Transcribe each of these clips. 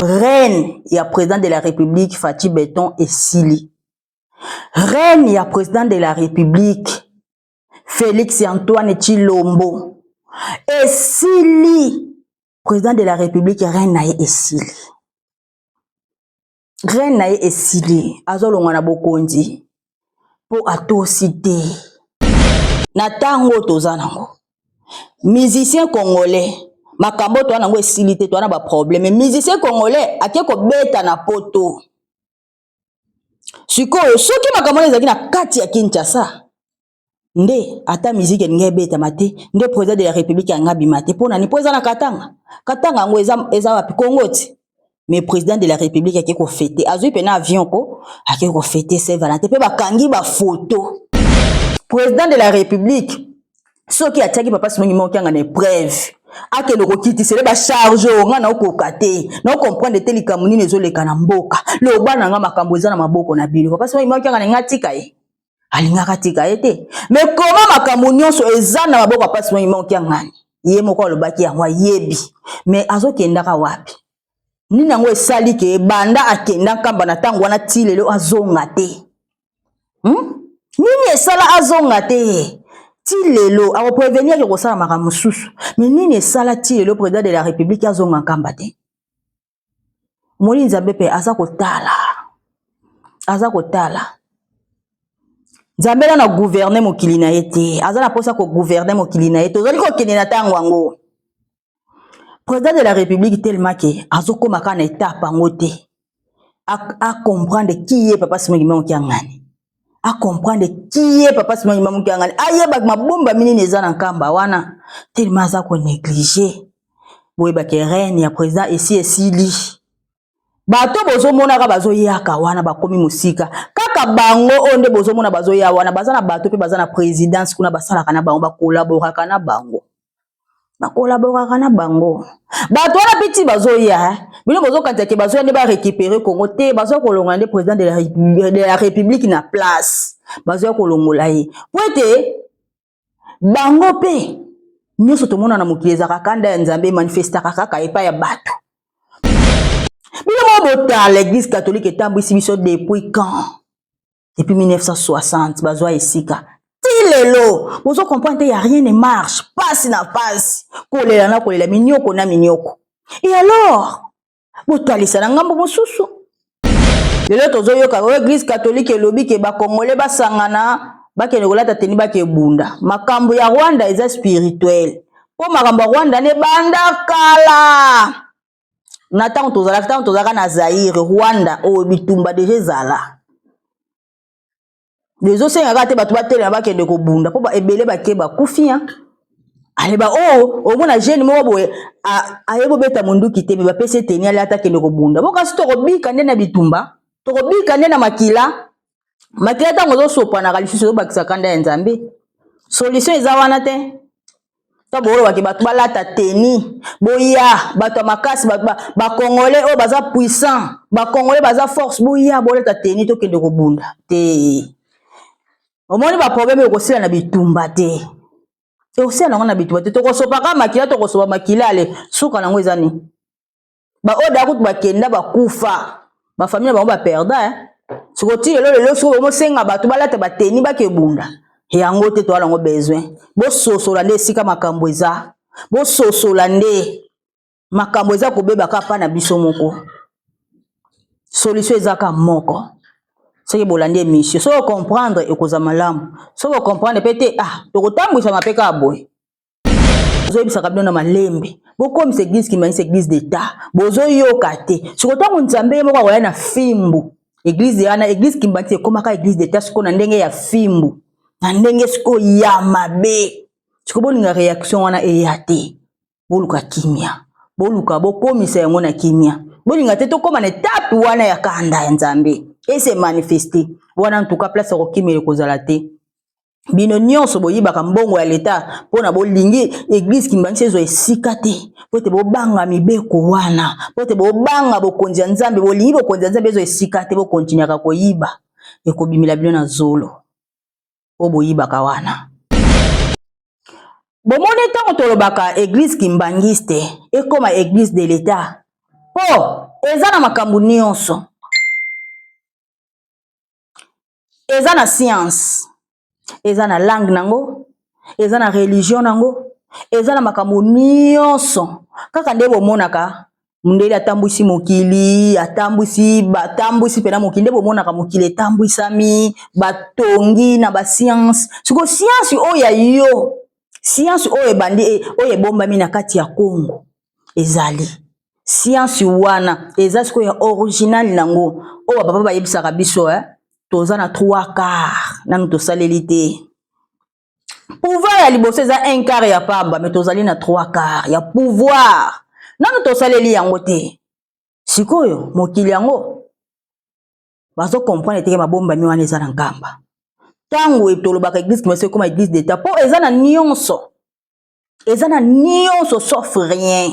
reine ya président de la République Fati Beton esili. Reine ya président de la République Félix Antoine Tshilombo esili. Président de la République reine na ye esili. Reine na ye esili. Azolongwa na bokonzi po atosite. Na tango tozanango. Musicien congolais makambo to nango esilite to na ba problème. Musicien congolais ake ko beta na poto. Sikoyo soki makambo ezaki na kati ya Kinshasa. Nde ata musique nge beta mate, nde président de la République anga bimate pona ni poza na Katanga. Katanga ngo eza wapi Kongoti. Mais président de la République ake ko fêter. Azui pena avion ko ake ko fêter Saint-Valentin pe bakangi ba photo. Président de la République soki ataki papa simongi mokanga na épreuve. Ake no kokiti sele ba charge nga na okokate na comprendre te likamuni nezoleka na mboka lo bana nga makambo eza na maboko na bino papa simongi mokanga na ngatika ye alingaka tika ye te mais comment makambo nyonso eza na maboko papa simongi mokanga ye moko alobaki yango yebi mais azokendaka wapi nini yango esali ke banda akenda kamba na tango wana ti lelo azonga te nini esala azonga te ti lelo ako prévenir ke kosala makambo susu mais nini esala ti lelo président de la République azonga kamba te moni nzambe pe aza kotala nzambe na gouverner mokili na ye te aza na posa ko gouverner mokili na ye te ozali kokende na tango yango président de la République tellement que azokoma ka na étape yango te a comprendre qui est papa Simongi Mokangani a comprendre qui est papa Simongi Mokangani ayeba mabomba minini eza na nkamba wana tellement aza ko négliger boyeba ke reine ya président ici esili bato bozomona ka bazoyaka wana bakomi musika kaka bango onde bozomona bazoya wana bazana bato pe bazana présidence kuna basalaka na bango bakolaboraka na bango bato wana piti bazoya bino bozokanta ke bazoya ne ba récupérer Congo te bazoya kolonga nde président de la République na place bazoya kolongola ye poete bango pe nyoso tomona na mokili ezaka kanda ya nzambe manifestaka kaka epa ya bato bino mo bota l'église catholique etambwisi biso depuis quand depuis 1960 bazoya esika lelo bozo comprendre y a rien ne marche passe na passe kolela na kolela minyoko na minyoko et alors botalisa na ngambo mosusu lelo tozo yoka église catholique elobi ke ba congolais basangana bakene kolata teni bakebunda makambo ya Rwanda eza spirituel po makambo ya Rwanda ne banda kala na tango tozalaka na Zaire Rwanda o bitumba déjà zala les autres senga te bato batela bakende ko bunda po ba ebele bakeba kufia aleba o mona jeune mo boye ayebo beta munduki te ba pese teni ala atakende ko bunda boka sito bika nde na bitumba to bika nde na makila tango zo sopa na kalifiso zo bakisa kanda ya nzambe solution eza wana te to bolo ba ke bato balata teni boya bato makasi ba congolais o baza puissant ba congolais baza force boya bolata teni to kende ko bunda te omoni ba problème ko sila na bitumba te e osila na bitumba te to ko sopa ka makila to ko sopa makila ale suka nango ezani ba oda ko ba kenda ba kufa ba famille ba ba perda siko ti lelo siko mo senga bato balata ba teni ba ke bunda yango te to ala ngo besoin bo sosola nde sika makambo eza bo sosola nde makambo eza ko beba ka pa na biso moko solution eza ka moko c'est que bolandi mission so comprendre et koza malamu so comprendre pété to kotambwisa mapeka boy zo bisaka bino na malembe boko mse église ki mani église d'état bozo yoka te so kotango nzambe moko koya na fimbu église yana église ki mbati ekomaka église d'état siko na ndenge ya fimbu na ndenge siko ya mabe siko bolinga réaction wana eyate boluka kimia boluka bokomisa yango na kimia bolinga te to koma na étape wana ya kanda ya nzambe et c'est manifesté wana en tout cas place okimele kozala te bino nyonso boyibaka mbongo ya leta pona bolingi église kimbanisi ezo esika te pote bobanga mibeko wana pote bobanga bokonzi ya nzambe bolingi bokonzi ya nzambe ezo esika te bokontinyaka koyiba ekobimila bino na zolo o boyibaka wana bomone tango tolobaka église kimbangiste ekoma église de l'état po eza na makambo nyonso, eza na science, eza na langue nango, eza na religion nango, eza na makambo nyonso. Kaka nde bomonaka mundeli atambwisi mokili, batambwisi pena mokili, nde bomonaka mokili etambwisami, batongi na ba science. Siko science oya yo, science oyo ebandi oyo ebombami na kati ya Congo ezali. Science wana eza siko ya original nango. Oyo papa bayebisaka biso toza na 3/4 nanu tosaleli te. Pouvoir ya liboso eza 1/4 ya pamba, mais tozali na 3/4 ya pouvoir. Nanu tosaleli yango te. Sikoyo mokili yango bazo comprendre teke mabombami wana eza na nkamba. Tango etolobaka église kimese koma église d'état po eza na nyonso. Eza na nyonso sauf rien.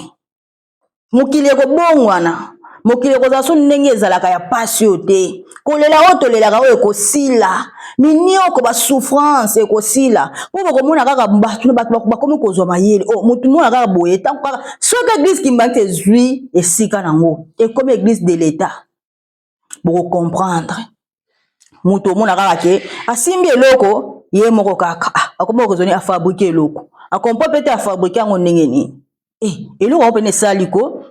Mokili ekobongwana, mokili ekozala so ndenge ezalaka ya pasi yo te. Kolela oyo tolelaka oyo ekosila, minioko ba souffrance ekosila. Po bakomona kaka bato bakomi kozwa mayele. Oh, mutu mona kaka boye tango kaka soki église kimbangi ezwi esika nango ekomi église de l'état. Boko comprendre. Mutu omona kaka ke asimbi eloko ye moko kaka akomi kozoni a fabriquer eloko. Akompo pete a fabriquer yango ndenge nini. Eloko opene saliko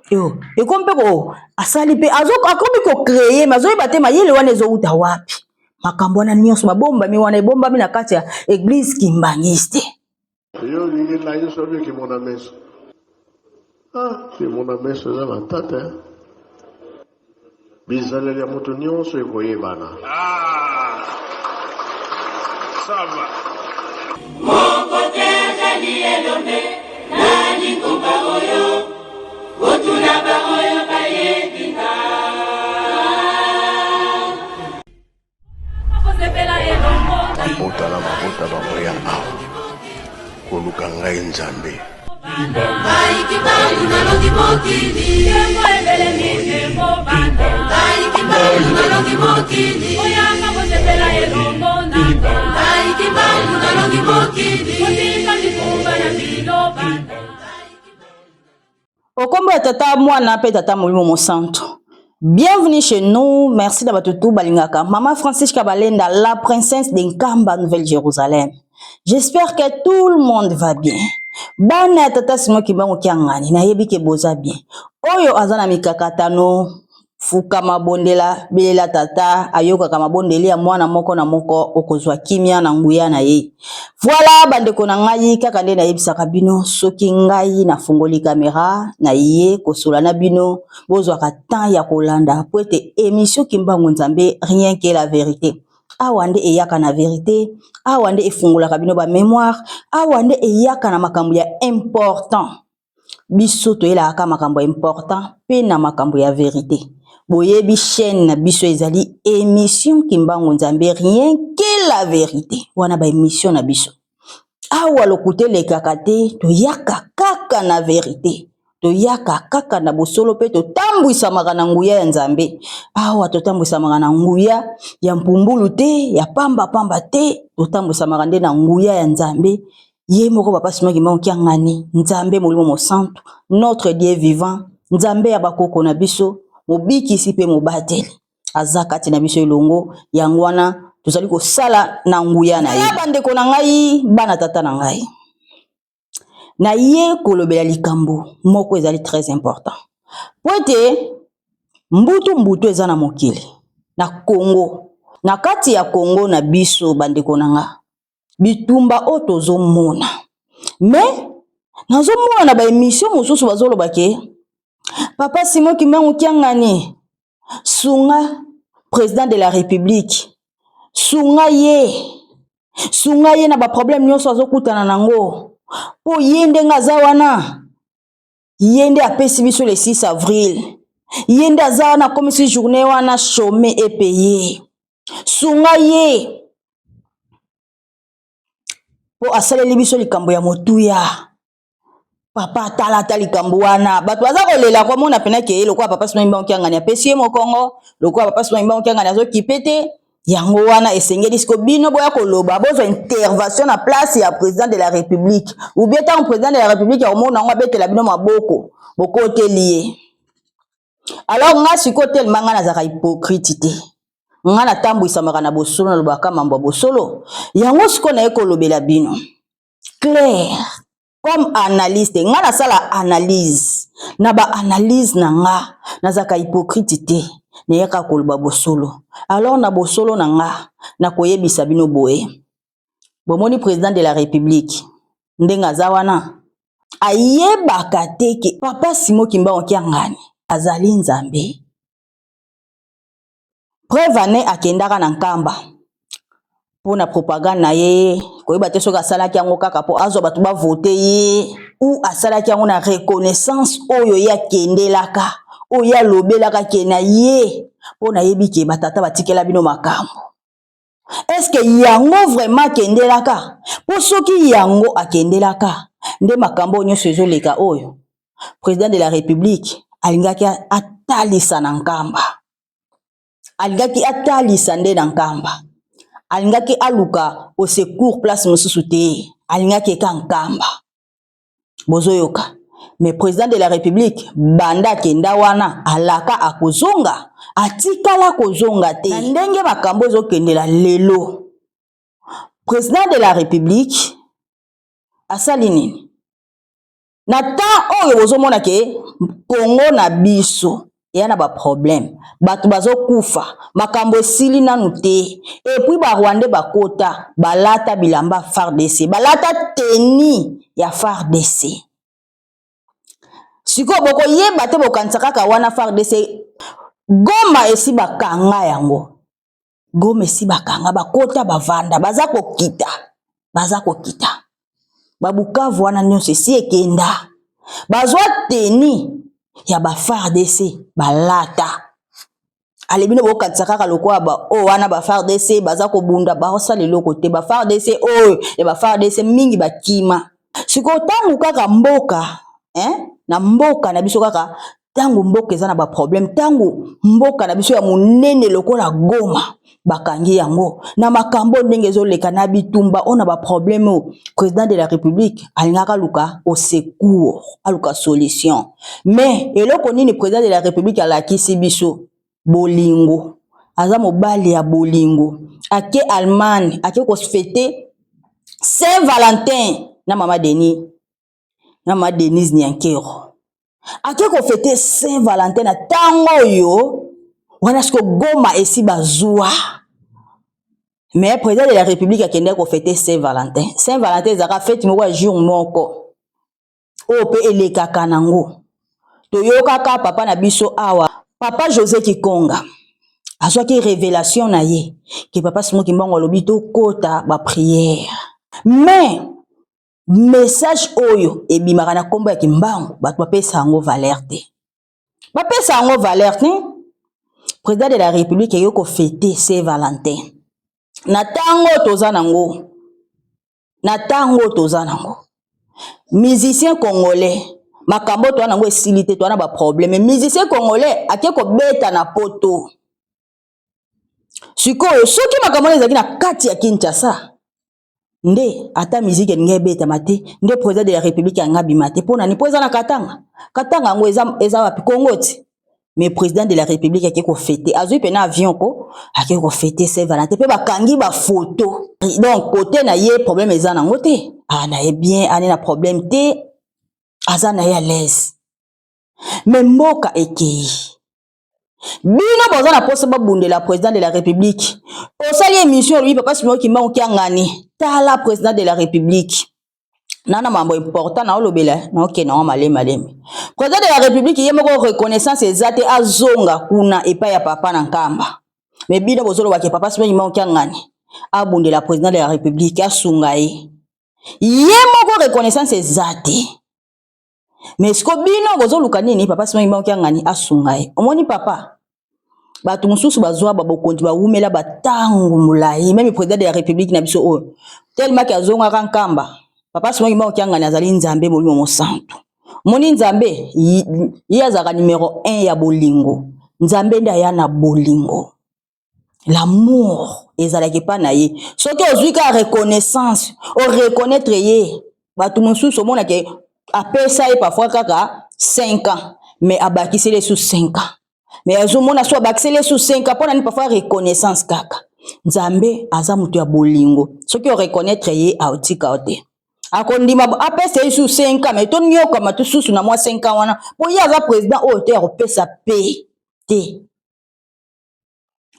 ekomi pe ko asali pe akomi ko créer mazoyeba te mayele wana ezouta wapi. Makambo wana nyonso mabombami wana ebombami na kati ya église kimbangiste. Yo lingi la yo sobi ki mona meso. Ki mona meso eza na tata. Bizaleli ya moto nyonso ekoyebana. Sava. Moko teza li elombe nani kumba oyo otuna ba oyo bayedinga. Mabota la mabota bamoya awa koluka ngai nzambe. Baiki bangu naloki mokili emwebele mine mobanda. Baiki bangu naloki mokili oyanga bosepela elongo nanga. Baiki bangu naloki mokili otinga mikumba na bilobanda. Okombo ya tata mwana pe tata molimo mosanto. Bienvenue chez nous, merci d'avoir tout balingaka. Maman Francisca Balenda, la princesse d'Nkamba, Nouvelle-Jérusalem. J'espère que tout le monde va bien. Bana tata simo kibango kiangani, na yebi ke boza bien. Oyo azana mikakatano, fuka mabondela, belela tata, ayoka kama bondeli ya mwana moko na moko, okozwa kimia na nguya na ye. Voilà, bandeko na ngai, kaka nde na yebisaka bino, soki ngai na fungoli kamera, na ye, kosola na bino, bozwa ka temps ya kolanda, po ete émission kimbango nzambe, rien que la vérité. Awande eyaka na vérité, awande efungula kabino ba mémoire, awande eyaka na makambo ya important. Biso to yela aka makambo important, pe na makambo ya vérité. Boyebi chaîne na biso ezali émission kimbango nzambe, rien que la vérité. Wana ba émission na biso. Awa lokute le kakate, to yaka kaka na vérité. To yaka kaka na bosolo pe to tambwisa magana nguya ya nzambe. Awa to tambwisa magana nguya ya mpumbulu te, ya pamba pamba te, to tambwisa magande na nguya ya nzambe. Ye moko papa sima kimbango kiangani, nzambe molimo mosanto, notre Dieu vivant, nzambe ya bakoko na biso, mobiki sipe mobateli. Azakati na biso ilongo, yangwana, tozali ko sala na nguya na ye. Bandeko na ngai, bana tata na ngai. Na ye kolobela likambo moko ezali très important. Poete mbutu eza na mokili na Congo. Na kati ya Congo na biso bandeko na nga. Bitumba otozo mona. Mais nazo mona na ba émission mosusu bazoloba ke Papa Simon Kimbangu kiangani sunga président de la République. Sunga ye na ba problème nyonso azokutana nango. Po yende ngaza wana yende apesi biso le 6 avril yende aza na komisi journée wana chômé et payé sunga ye po asaleli biso likambo ya motuya papa tala likambo wana bato baza kolela kwa mona pena ke lokwa papa Simon Kimbangu kiangani apesi ye mokongo lokwa papa Simon Kimbangu kiangani azokipete yango wana esengeli siko bino boya koloba bozwa intervention na place ya président de la République ou bien tant président de la République ya omona ngo betela bino maboko boko telié Alors nga siko tellement nga nazaka hypocrite te. Nga na tambwisa makana bosolo na lobaka mambo bosolo. Yango siko na eko lobela bino. Claire comme analyste nga na sala analyse na ba analyse na nga nazaka hypocrite te. Ne yaka koloba bosolo. Alors na bosolo na nga na koyebisa bino boye. Bomoni président de la République ndenga zawana ayebaka te ke papa Simon Kimba okiangani azali nzambe. Preuve ane akendaka na nkamba pona propagande na ye koyeba te soka asalaki yango kaka po azwa bato ba vote ye ou asalaki yango na reconnaissance oyo ya kendelaka oyo alobelaka kena ye pona yebi ke batata batikela bino makambo. Est-ce que yango vraiment kendelaka? Po soki yango akendelaka nde makambo nyonso ezoleka oyo président de la République alingaki atalisa na nkamba. Alingaki atalisa nde na nkamba. Alingaki aluka au secours place mosusu te. Alingaki ka nkamba. Bozoyoka. Mais président de la République banda kenda wana alaka akozonga. Atikala kozonga te. Na ndenge makambo ezokendela lelo. Président de la République asali nini? Na temps oyo bozomona ke Congo na biso yana ba problème. Batu bazokufa, makambo esili nanu te. Et puis ba Rwandais bakota, balata bilamba FARDC, balata teni ya FARDC. Siko boko yeba te bokansaka ka wana FARDC Goma esi bakanga yango. Goma esi bakanga bakota bavanda, bazako kita. Bazako kita. Babukavu wana nyonso esi ekenda. Bazwa teni ya ba FARDC balata. Alebino bokatsaka ka lokwa ba o wana ba FARDC bazako bunda ba osale lokote ba FARDC o ya ba FARDC mingi bakima. Siko tangu kaka mboka, na mboka na biso kaka tangu mboka eza na ba problème, tangu mboka na biso ya munene lokola Goma bakangi yango na makambo ndenge ezoleka na bitumba ona ba problème o président de la République alingaka luka au secours aluka solution. Mais eloko nini président de la République alakisi biso bolingo aza mobali ya bolingo ake Allemagne ake ko fêter Saint-Valentin na mama Denise Nyankero ake ko fêter Saint-Valentin na tango yo wana siko Goma esi bazua. Mais président de la République a kende ko fêter Saint-Valentin. Saint-Valentin zaka fête moko jour moko. O pe eleka kanango. Toyoka ka papa na biso awa. Papa José Kikonga. Azwa ki révélation na ye que papa Simon Kimba ngolobi to kota ba prière. Mais message oyo ebimaka na kombo ya Kimbango bato bapesa ngo valeur te. Bapesa ngo valeur te. Président de la République yoko fêter Saint-Valentin. Na tango toza nango. Na tango toza nango. Musicien congolais makambo to nango esilité to na ba problème. Musicien congolais akeko beta na poto. Sikoyo soki makambo ezaki na kati ya Kinshasa. Nde ata musique nge beta mate nde président de la République anga bimate pona ni président na Katanga. Katanga ngo eza wapi Congo ti. Mais président de la République a ko fêter azui pena avion ko a ko fêter Saint-Valentin pe bakangi ba photo. Donc côté na ye problème eza na ngote na ye bien ane na problème te aza na ye à l'aise. Mais mboka ekei bino boza na poste ba bundela président de la République osali émission lui papa Simon Kimba okiangani tala président de la République. Nana mambo important na olobela na ok na maleme. Président de la République yemoko reconnaissance ezate azonga kuna epa ya papa na nkamba. Mais bino bozolo wa ke papa Simon Kimba okiangani abundela président de la République asunga ye. Yemoko reconnaissance ezate. Mais sko bino bozolo kanini papa Simon Kimba okiangani asunga ye. Omoni papa batu mususu bazwa babokonti ba umela batangu mulai même président de la République na biso o tellement que azonga kankamba. Papa Simon Kimba okiangani azali nzambe molimo mosantu. Moni nzambe yazaka numéro 1 ya bolingo. Nzambe nda ya na bolingo. L'amour ezalaki pa na ye. Soki ozwi ka reconnaissance, o reconnaître ye. Batu mususu omona ke apesa ye parfois kaka 5 ans, mais abakisi les sous 5 ans. mais azomona so baxele sous 5 ans pona ni parfois reconnaissance kaka nzambe aza mutu ya bolingo soki o reconnaître ye autika ote akondima apesa sous 5 ans mais to nyoka matu susu na mwa 5 ans wana po ye aza président o te akopesa pe te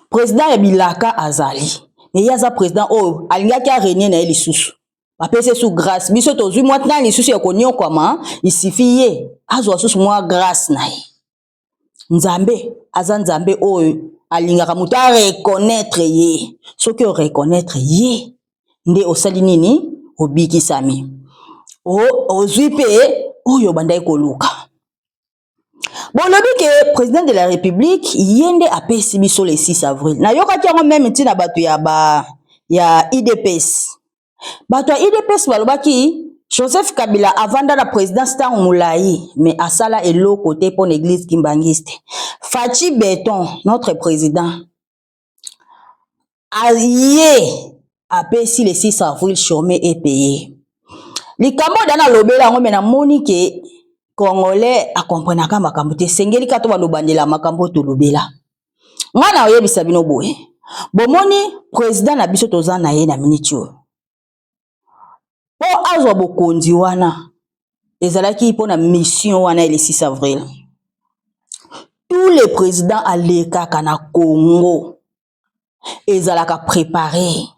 président ya bilaka azali mais ye aza président o alingaki a régner na ye lisusu apesa sous grâce biso tozwi mwa tna lisusu ya konyokwama isifi ye azwa susu mwa grâce na ye nzambe aza nzambe oyo alingaka mutu a reconnaître ye soki o reconnaître ye nde osali nini obikisami ozwi pe oyo bandai koluka bolobi ke président de la république yende apesi biso le 6 avril na yokaki yango même ntina bato ya IDPS bato ya IDPS balobaki Joseph Kabila avanda la présidence tant moulayi mais asala eloko te pour l'église kimbangiste Fachi Beton notre président aye apesi le 6 avril chômé et payé likambo dana lobela ngo mena moni ke congolais a comprendre ka makambo te sengeli ka to balobandela makambo to lobela ngana oyebisa bino boye bomoni président na biso tozana ye na minitio po azwa bokonzi wana ezalaki po na mission wana le 6 avril tous les présidents alekaka na Congo ezalaka préparé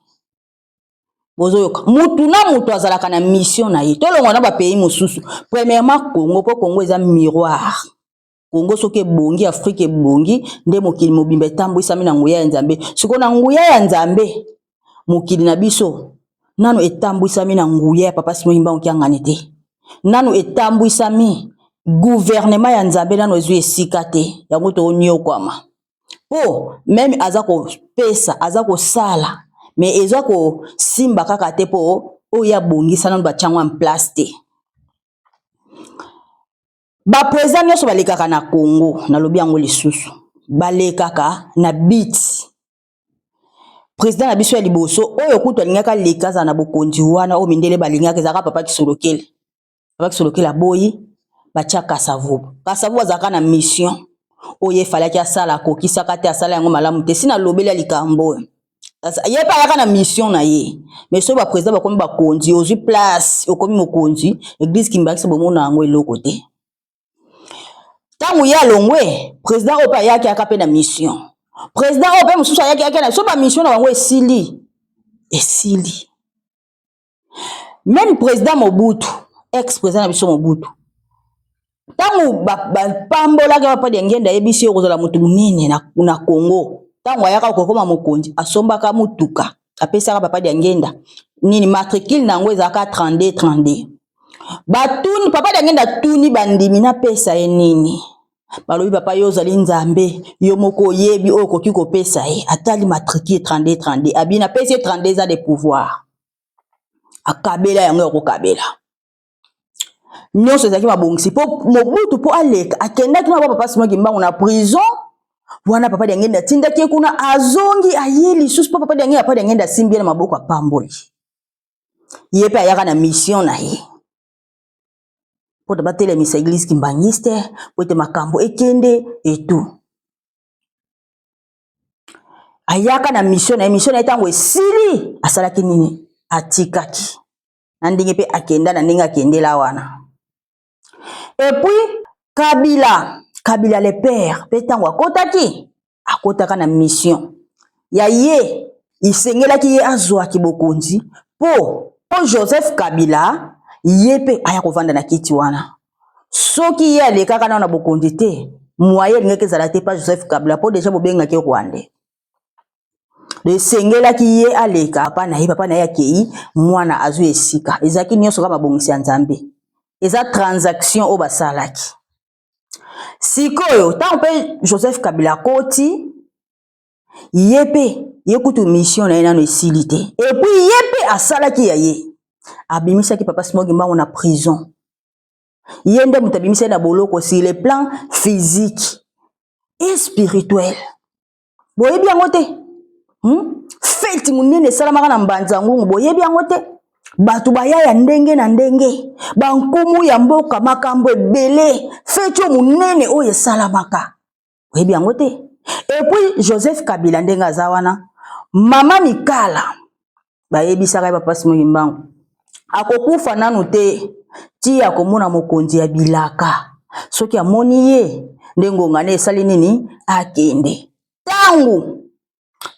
bozoyoka mutu na mutu azalaka na mission na ye tolongo na ba pays mosusu premièrement Congo po Congo eza miroir Congo soki bongi Afrique bongi nde mokili mobimba etambwisami na nguya ya Nzambe siko na nguya ya Nzambe mokili na biso nano etambwisami na nguya ya papa Simon Imba okiangane te nano etambwisami gouvernement ya Nzambe nano ezwi esika te yango to onyokwama po même azako pesa azako sala mais ezako simba kaka te po oya bongisa nano bachangwa en place te ba président nyonso balekaka na Congo na lobi yango lisusu balekaka na bit président na biso ya liboso oyo kutu alingaka lekaza na bokonzi wana o mindele balingaka ezaka papa Kisolokele boyi bacha Kasavubu azaka na mission oye falaki asala kokisaka te asala yango malamu te sina lobela likambo ye pa yaka na mission na ye mais so ba président ba komi ba konzi ozwi place okomi mokonzi église kimbakisa bomona yango eloko te tangu ya longwe président opa yaki aka pe na mission président opa mususu yaki na so ba mission na bango esili même président Mobutu ex-président na biso Mobutu tangu pambola ka pa de ngenda yebisi okozola mutu munene na Congo tangu ayaka kokoma mokonzi asombaka mutuka apesaka papa de ngenda nini matricule nango ezaka 32 batuni papa de ngenda tuni bandimi na pesa ye nini balobi papa yo zali Nzambe yo moko yebi oyo koki ko pesa ye atali matricule 32 abina pesa 32 ans de pouvoir akabela yango ya kokabela nyonso ezaki mabongisi po Mobutu po aleka akendaki na papa Simon Kimbangu na prison wana papa de ngenda tindaki kuna azongi ayeli sus papa de ngenda simbi na maboko apamboli ye pe ayaka na mission na ye po de batele misa église kimbangiste po te makambo ekende et tout ayaka na mission na etango esili asalaki nini atikaki na ndenge pe akenda na ndenge akendela wana et puis Kabila le père pe tango akotaka na mission ya ye isengelaki ye azwaki bokonzi po Joseph Kabila ye pe aya kovanda na kiti wana soki ye alekaka na bokonzi te moyen ngeke ezala te pa Joseph Kabila po déjà bobengaki Rwanda le sengelaki ye aleka papa na ye akei mwana azwi esika ezaki nyonso kama bongisi ya Nzambe eza transaction o basalaki sikoyo tango pe Joseph Kabila koti ye kutu mission na ye nano esili te et puis ye pe asalaki ya ye abimisaki papa Simon Kimbangu na prison ye nde mutu abimisa na boloko sur le plan physique et spirituel boyebi yango te feti munene salamaka na mbanza ngungu boyebi yango te batu baya ya ndenge na ndenge bankumu ya mboka makambo ebele feti munene oyo salamaka oyebi yango te. Et puis Joseph Kabila ndenga azawana mama Mikala bayebisaka papa Simon Mbangu akokufa nanu te ti akomona mokonzi ya bilaka soki amoni ye ndengonga ne esali nini akende tangu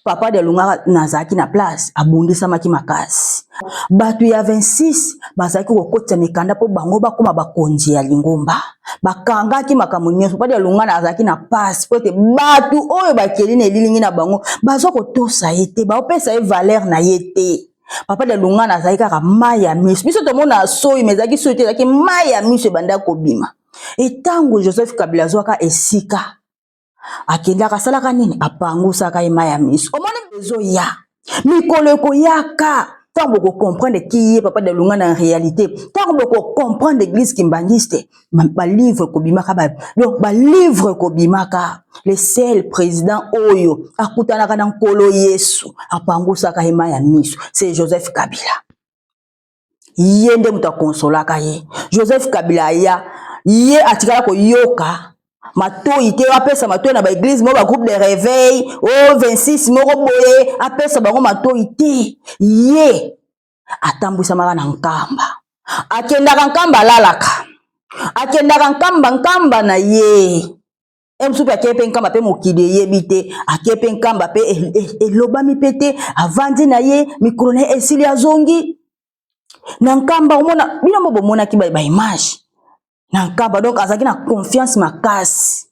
papa de lunga nazaki na place abundisamaki makasi batu ya 26 bazaki kokotisa mikanda po bango bakoma bakonzi ya lingomba bakangaki makambo nyonso papa de lunga nazaki na passe po ete batu oyo bakeli na elilingi na bango bazo kotosa ye te baopesa ye valeur na ye te. Papa de lunga nazaki kaka mai ya miso biso tomona soyi mezaki soyi te ezaki mai ya miso ebanda kobima etango Joseph Kabila zwaka esika akendaka asalaka nini apangusaka ye mai ya miso omoni bezo ya mikolo ekoyaka tango boko comprendre qui est papa de lunga na réalité tango boko comprendre l'église kimbangiste ba livre kobimaka donc ba livre kobimaka le seul président oyo akutanaka na nkolo Yesu apangusaka ye mai ya miso c'est Joseph Kabila yende muta konsolaka ye Joseph Kabila ya ye atikala ko yoka matoi te apesa matoi na ba église mo ba groupe de réveil oh 26 moko boye apesa bango matoi te ye atambwisa maka na nkamba akendaka nkamba lalaka akendaka nkamba na ye emsupe akepe nkamba pe mokili yebi te akepe nkamba pe elobami pe te avandi na ye mikolo na ye esili azongi na nkamba omona bino mo bomonaki ba image na nkamba donc azaki na confiance makasi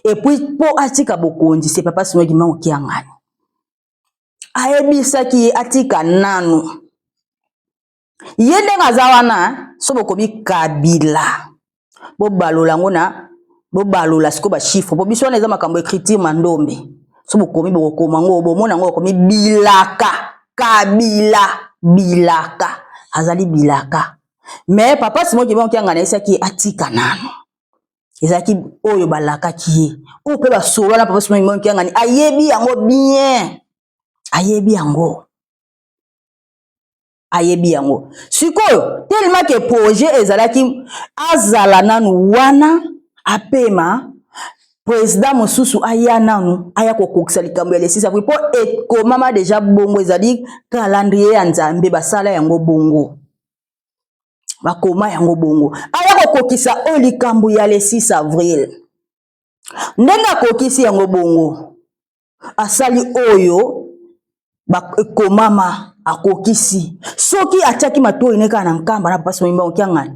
et puis po atika bokonzi c'est papa Simon Mbangu kiangani ayebisaki ye atika nanu yende ngazawana so bokobi Kabila bo balola ngona bo balola siko ba chiffre bo biso na eza makambo écriture mandombe so bokomi bokoma ngo bomona ngo komi bilaka Kabila bilaka azali bilaka mais papa Simon Mbangu kiangana esaki atika nanu ezaki oyo balaka ki o pe ba solo na papa Simon Mbangu kiangani ayebi yango bien ayebi yango sikoyo tellement que projet ezalaki azala nanu wana apema président mosusu aya nanu aya kokokisa likambo ya lesisa po ekomama déjà bongo ezali calendrier ya Nzambe basala yango bongo bakoma yango bongo aya kokokisa o likambo ya le 6 avril ndenga kokisi yango bongo asali oyo bakomama akokisi soki atiaki matoi neka na nkamba na papa Simon Mbangu kiangani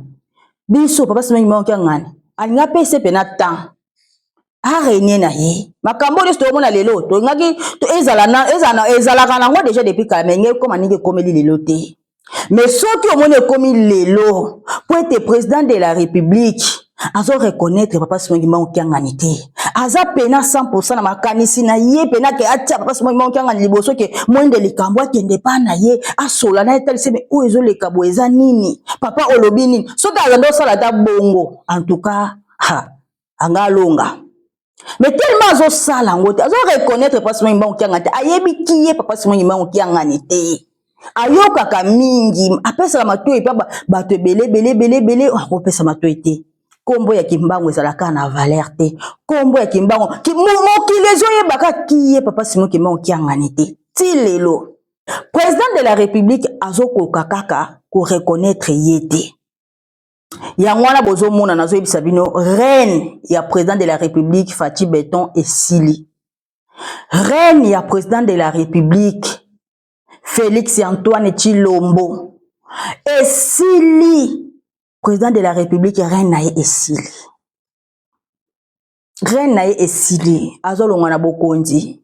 biso papa Simon Mbangu kiangani alinga pese pena temps arenie na ye makambo nyonso tomona lelo tongaki to ezalaka nango déjà depuis kamenge koma ninge komeli lelo te mais soki omoni ekomi lelo po ete président de la république azo reconnaître papa Simon Mbangu kiangani te aza pena 100% na makanisi na ye pena ke atia papa Simon Mbangu kiangani liboso ke mwende likambo akende pa na ye asola na etalise me o ezo lekabo eza nini papa olobi nini soki azando sala ta bongo en tout cas anga longa mais tellement azo sala ngote azo reconnaître papa Simon Mbangu kiangani te ayebi ki ye papa Simon Mbangu kiangani te ayokaka mingi apesa matoi pa bato belé akopesa matoi te kombo ya Kimbangu ezalaka na valeur te kombo ya Kimbangu mokili ezoyebaka ki ye papa Simon Mbangu kiangani te ti lelo président de la république azokoka kaka ko reconnaître ye te yango wana bozomona nazoyebisa bino reine ya président de la république Fati Beton esili reine ya président de la république Félix Antoine Tshilombo esili président de la république reine na ye esili reine na ye esili azolongwa na bokonzi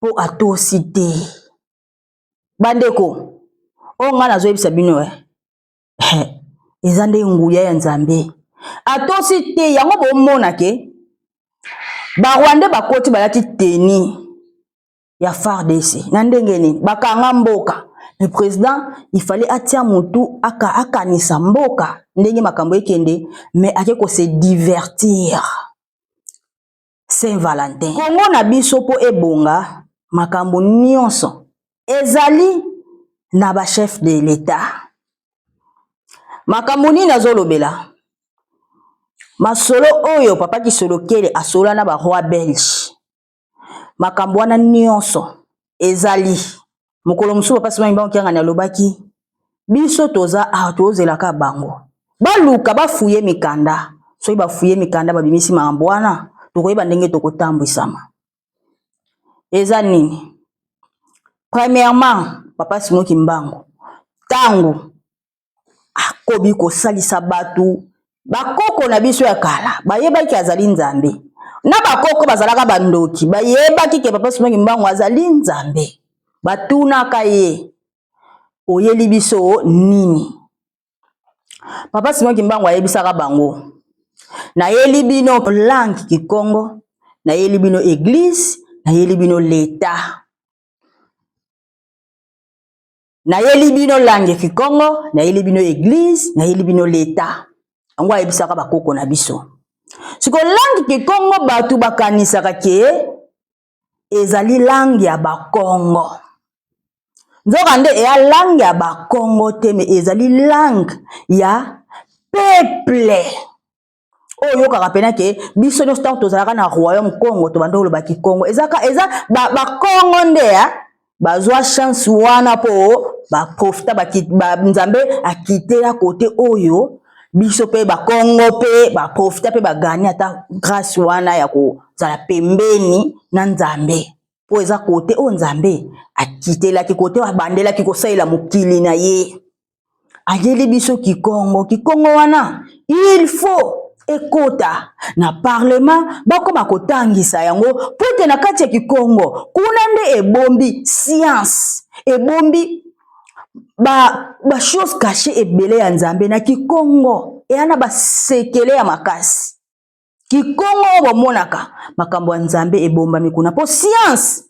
po atosi te bandeko o nga nazoyebisa bino eza nde nguya ya Nzambe atosi te yango bomona ke barwande bakoti balati teni ya FARDC na ndenge nini bakanga mboka le président il fallait atia mutu akanisa mboka ndenge makambo ekende mais akeko se divertir Saint-Valentin Kongo na biso po ebonga makambo nyonso ezali na ba chef de l'état makambo nini azolobela masolo oyo papa Kisolokele asola na ba roi belge makambo wana nyonso ezali mokolo musu papa Simon Kimbangu Kyanga na lobaki biso toza tozelaka bango baluka bafuye mikanda soki bafuye mikanda babimisi makambo wana tokoyeba ndenge tokotambwisama eza nini. Premièrement papa Simon Kimbangu tango akobi kosalisa batu bakoko na biso ya kala bayebaki azali nzambe na bakoko bazalaka bandoki bayebaki ke papa Simon Kimbangu azali nzambe batunaka ye oyeli biso nini. Papa Simon Kimbangu ayebisaka bango na yeli bino langue Kikongo, na yeli bino église, na yeli bino l'État. Na yeli bino langue Kikongo, na yeli bino église, na yeli bino l'État. Ango ayebisaka bakoko na biso. Siko langue Kikongo batu bakanisaka ke ezali langue ya Bakongo. Nzokande eya langue ya Bakongo te me ezali langue ya peuple. Oyo kaka pena ke biso no star tozalaka na royaume Congo to bando loba Kikongo eza ba Congo nde ya bazwa chance wana po ba profita ba nzambe akite ya côté oyo biso pe ba Congo pe ba profita pe ba gagner ata grâce wana ya ko zala pembeni na nzambe po eza côté o nzambe akite la ki côté wa bandela ki ko saila mukili na ye ajeli biso Kikongo wana il faut ekota na parlement bakoma kotangisa yango pote na kati ya Kikongo kuna nde ebombi science ebombi ba chose cachée ebele ya nzambe na Kikongo eyana ba sekele ya makasi Kikongo bomonaka makambo ya nzambe ebomba mikuna po science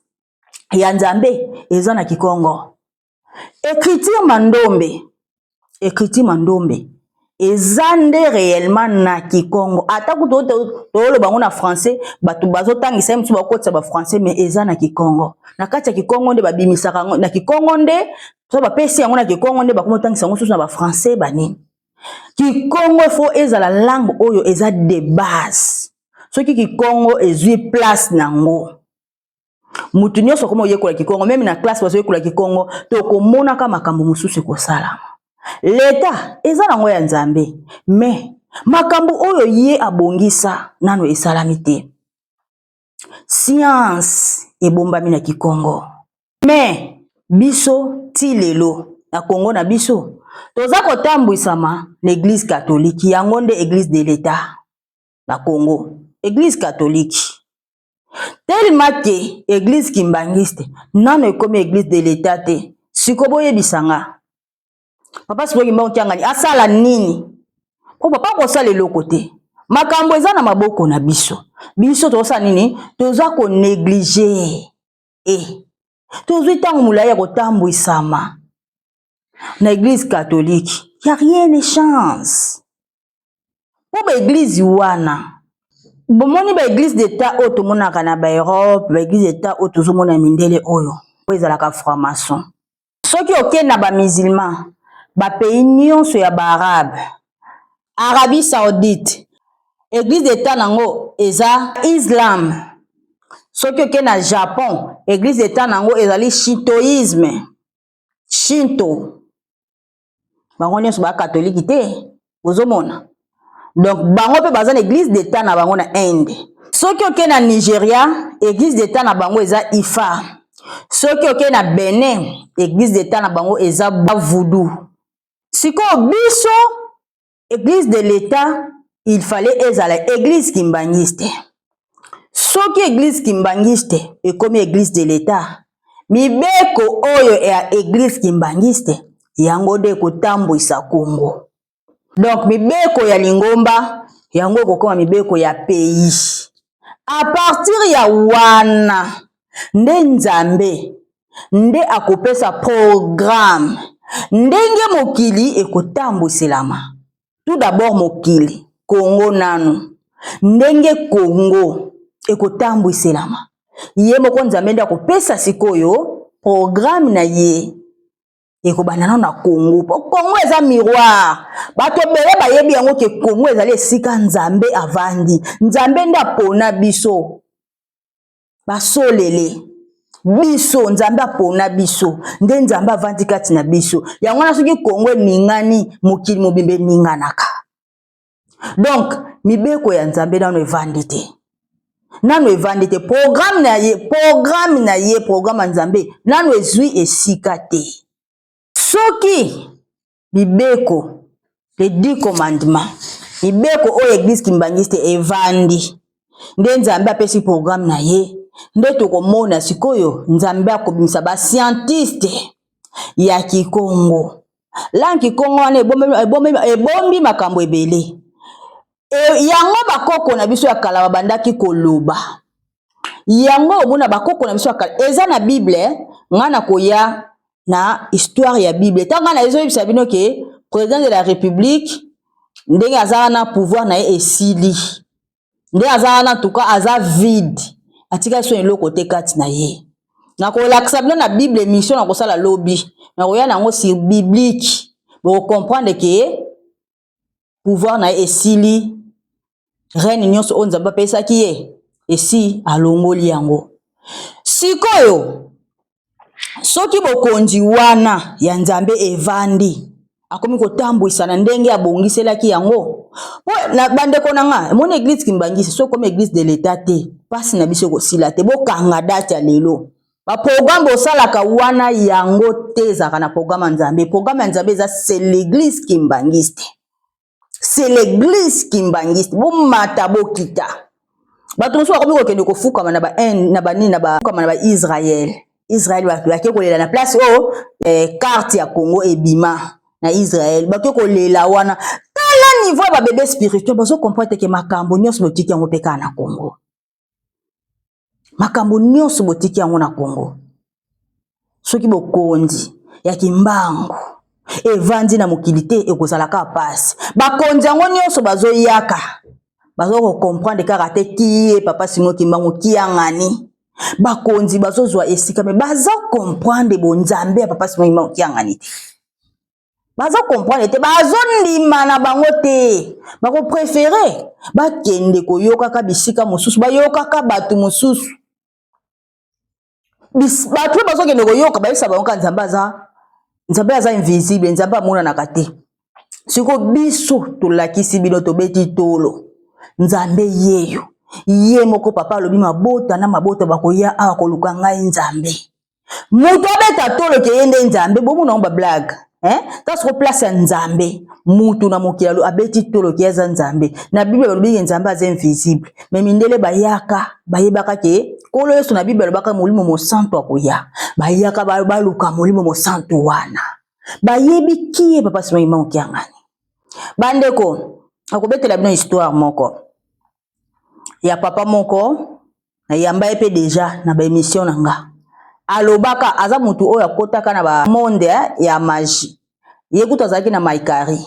ya nzambe eza na Kikongo. Écriture mandombe ezande réellement na Kikongo ataku to bango na français batu bazotangisa mtu bakotsa ba français mais eza na Kikongo na kati ya Kikongo nde babimisaka na Kikongo nde so ba pesi yango na Kikongo nde bakomotangisa ngo na ba français banini Kikongo faut ezala langue oyo eza de base soki Kikongo ezui place nango mutu nyonso komo yekola Kikongo même na classe bazo yekola Kikongo to komona ka makambo mususu ko salama. L'État eza nango ya nzambe mais makambo oyo ye abongisa nano esalamite science ebombami na Kikongo mais biso ti lelo na Congo na biso toza kotambwisama l'église catholique yango nde église de l'État na Congo église catholique tellement que église kimbangiste nano ekomi église de l'État te sikobo yebisanga papa Simon Kimbangu Kyanga asala nini po papa ko sala eloko te makambo eza na maboko na biso tosa nini toza ko négliger tozo tango mulaya ko tambwisama na église catholique y a rien de chance po ba église wana bomoni ba église d'État o to monaka na ba Europe ba église d'État o tozo mona mindele oyo po ezalaka franc-maçon soki okena ba musulman ba pays nyonso ya ba arabe Arabie Saoudite église d'État nango eza islam soki okena Japon église d'État nango ezali shinto bango nyonso ba catholique te ozomona donc bango pe baza na église d'État na bango na Inde soki okena Nigeria église d'État na bango eza Ifa soki okena Benin église d'État na bango eza Voodoo. Siko biso église de l'État il fallait ezala église kimbangiste soki église kimbangiste ekomi église de l'État mibeko oyo ya église kimbangiste yango de kotambwisa Congo donc mibeko ya lingomba yango kokoma mibeko ya pays à partir ya wana nde nzambe nde akopesa programme ndenge mokili ekotambwiselama tout d'abord mokili Congo nanu ndenge Congo ekotambwiselama ye moko nzambe nde akopesa sikoyo programme na ye ekobana na Congo. Po Congo eza miroir. Bato bele bayebi yango ke Congo ezali esika Nzambe avandi. Nzambe nda pona biso. Basolele. Biso Nzambe apona biso. Nde Nzambe avandi kati na biso. Yango na soki Congo ningani mokili mobimbe ninganaka. Donc mibeko ya Nzambe nano evandi te. Nano evandi te. Programme Nzambe nano ezwi esika te. Soki mibeko les 10 commandements mibeko o église kimbangiste evandi nde Nzambe apesi programme na ye nde tokomona sikoyo Nzambe akobimisa ba scientiste ya Kikongo lanki Kongo wana ebombi makambo ebele yango bakoko na biso ya kala babandaki koloba yango obuna bakoko na biso ya kala eza na Bible ngana koya na histoire ya Bible tanga na ezo yebisa bino ke président de la République ndenge azala na pouvoir na esili ndenge azala na tuka aza vide atika so eloko te kati na ye na ko lakisa bino na Bible mission na ko sala lobby na ko ya nango si biblique bo comprendre que pouvoir na esili reine nyonso on Nzambe pesa ki ye esi alongoli yango sikoyo soki bokonzi wana ya Nzambe evandi akomi kotambwisa na ndenge abongiselaki yango po na bandeko nanga mon église kimbangisi so comme église de l'état te pasi na biso kosila te bokanga date ya lelo ba programme bosalaka wana yango te ezaka na programme Nzambe. Programme Nzambe eza c'est l'église kimbangiste. C'est l'église kimbangiste. Bomata bokita bato so akomi kokende kofuka na ba Israël. Israël baki kolela na place o carte ya Congo ebima na Israël baki kolela wana tala niveau ba bébé spirituel bazo comprendre que makambo nyonso botiki yango peka na Congo. Makambo nyonso botiki yango na Congo. Soki bokonzi ya kimbangu evandi na mokilité ekozalaka pasi. Bakonzi yango nyonso bazo yaka. Bazo comprendre kaka te ki papa Simon Kimbangu ki yangani. Bakonzi bazozwa esika me baza comprendre bon Nzambe papa Simon Kimbangu te. Baza comprendre te bazo ndima na bango te. Bako préférer bakende koyoka ka bisika mosusu bayoka ka batu mosusu. Batu bazo kende koyoka ba bisa bango Nzambe aza invisible Nzambe amona na kate. Siko biso tolakisi bino tobeti tolo. Nzambe yeyo. Ye moko papa lobi mabota na mabota bakoya awa koluka ngai Nzambe. Muto beta tolo ke yende Nzambe bomu na ba blague. Tasko place ya Nzambe. Mutu na mokila abeti tolo ke za Nzambe. Na Bible lobi Nzambe aza invisible. Mais mindele bayaka bayebaka ke kolo yesu na Bible lobaka molimo mo santo akoya. Bayaka baluka molimo mo santo wana. Bayebi kiye papa Simon Kiangani. Bandeko akobetela bino histoire moko. Ya papa moko na yamba epe déjà na ba émission nanga alobaka aza mutu oyo akotaka na ba monde ya magie yekuta azaki na maikari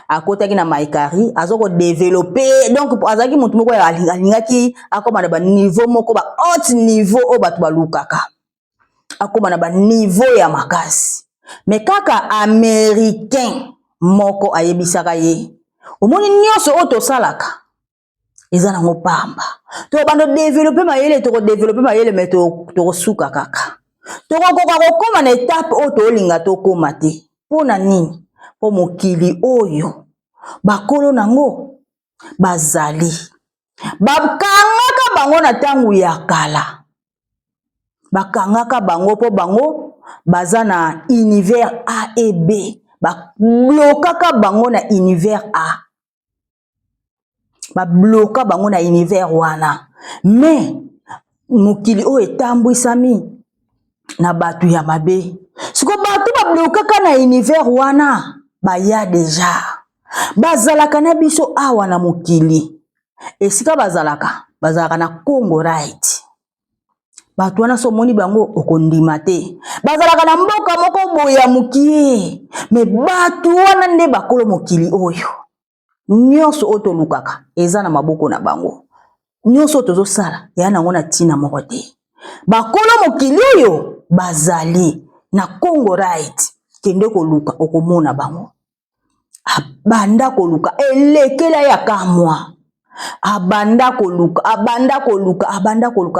akotaki na maikari azoko développer donc azaki mutu moko ya alingaki akoma na ba niveau moko ba haut niveau o batu balukaka akoma na ba niveau ya makasi mais kaka américain moko ayebisaka ye omoni nyonso oto salaka eza na ngopamba to bando développer mayele to développer mayele mais to suka kaka to kokoka kokoma na étape o to linga to koma te pona nini po mokili oyo bakolo nango bazali bakangaka bango na tangu ya kala bakangaka bango po bango baza na univers A et B bablokaka bango na univers A ba bloka bango na univers wana mais mokili o etambwisami na batu ya mabe siko batu ba blokaka na univers wana baya deja bazalaka na biso awa na mokili esika bazalaka na Congo right batu wana so moni bango okondima te bazalaka na mboka moko boya mukie mais batu wana nde bakolo mokili oyo nyonso oto lukaka eza na maboko na bango nyonso tozo sala ya nango na tina moko te bakolo mokili oyo bazali na Congo right kende koluka okomona bango abanda koluka elekela ya kamwa abanda koluka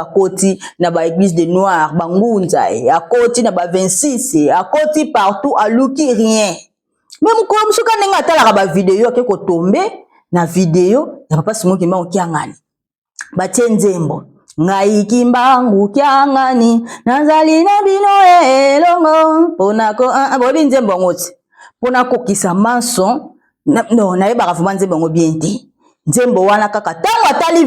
koti na ba église de noir bangunza akoti na ba 26 akoti partout aluki rien même comme suka nenga talaka ba vidéo ke ko tombe na vidéo ya papa Simon Kimba okiangani batie nzembo ngai kimbangu kiangani nazali na bino elongo ponako bobi nzembo ngoti ponako kisa maso no na yeba ka nzembo ngo bien te nzembo wana kaka tango atali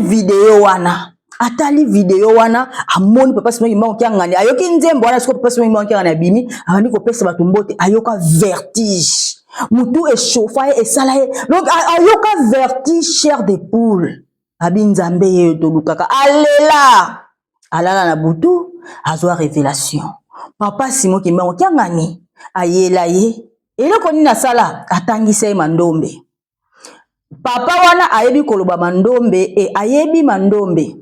video wana amoni papa Simon Kimba okiangani ayoki nzembo wana siko papa Simon Kimba okiangani abimi abandi ko pesa bato mbote ayoka vertige mutu echauffa et salaye donc ayoka vertige chair de poule abinzambe ye tolukaka alela alala na butu azwa révélation papa Simon Kimba okiangani ayela ye eloko nini asala atangisa ye mandombe papa wana ayebi koloba mandombe ayebi mandombe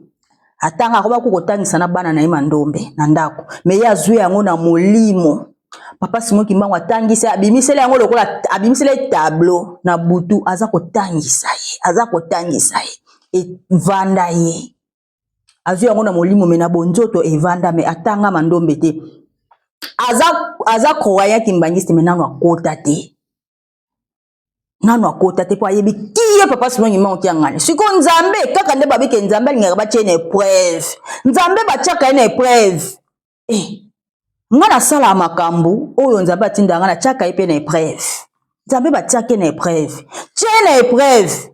atanga ko bakotangisa na bana na ye mandombe na ndako me ye azwi yango na molimo papa Simon Kimba atangisa abimisela yango lokola abimisela tableau na butu aza kotangisa ye evanda ye azwi yango na molimo me na bonzoto evanda me atanga mandombe te aza croyant kimbangiste me nano akota te po ayebi kiye papa Simon Kimba okiangani siko nzambe kaka nde babike nzambe alingaka batie na épreuve nzambe batiaka ye na épreuve nga nasala makambo oyo nzambe atinda nga natiaka ye pe na épreuve nzambe batiaka na épreuve tie na épreuve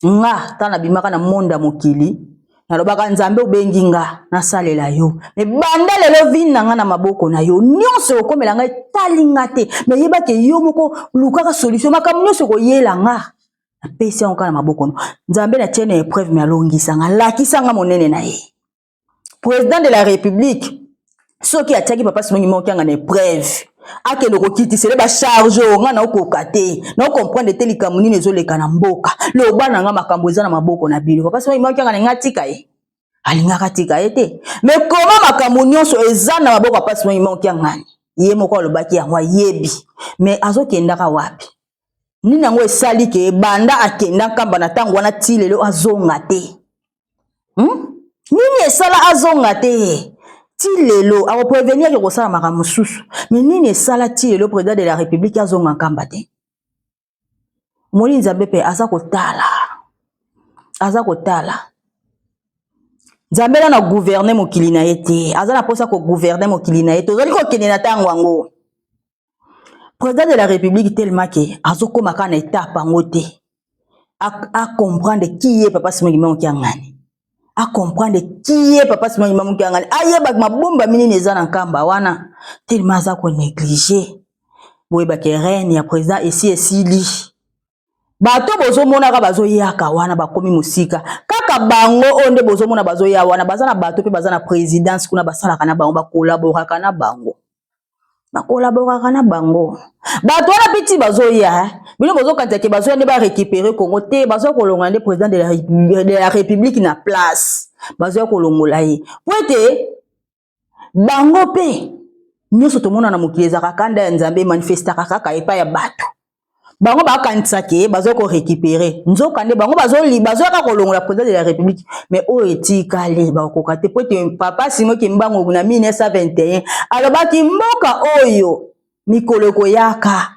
nga tana bimaka na monda mokili nalobaka nzambe obengi nga nasalela yo me banda lelo vini na nga na maboko na yo nyonso okomela nga etali nga te me yebake yo moko lukaka solution makambo nyonso koyela nga napesi yango kaka na maboko no nzambe natie na épreuve me alongisa nga lakisa nga monene na ye président de la république soki atiaki papa Simon Kimba okianga na épreuve akende kokitisele bacharge nga na okoka te na okomprendre te likambo nini ezoleka na mboka loba na nga makambo eza na maboko na bino papa Simon Kimba okianga na nga tika ye alingaka tika ye te me koma makambo nyonso eza na maboko papa Simon Kimba okiangani ye moko alobaki yango ayebi me azokendaka wapi nini yango esali ke banda akenda nkamba na ntango wana ti lelo azonga te nini esala azonga te ti lelo ako prévenir ke kosala makambo mosusu me nini esala ti lelo président de la république azonga nkamba te moni nzambe mpe aza kotala nzambe na gouverner mokili na ye te aza na posa ko gouverner mokili na ye te ozali kokende na ntango yango président de la république tellement ke azokoma kaka na étape yango te a comprendre qui ye papa Simon Kimba okiangani a comprendre qui est papa Simon Kimba okiangani ayeba mabomba minini eza na nkamba wana tellement aza ko négliger boyeba ke reine ya président esi esili bato bozomona ka bazoyaka wana bakomi musika kaka bango onde bozomona bazoya wana baza na bato pe baza na présidence kuna basalaka na bango bakolaboraka na bango bato wana piti bazoya bino bozokanta ke bazoya nde barécupérer Congo te bazoya kolongola nde président de la république na place bazoya kolongola ye po ete bango pe nyonso tomona na mokili ezaka kanda ya nzambe manifestaka kaka epai ya bato bango bakanisa ke bazoya korécupérer nzoka nde bango bazoya kaka kolongola président de la république mais oyo etikali bakoka te po ete papa Simon Kimba na 1921 alobaki mboka oyo mikolo koyaka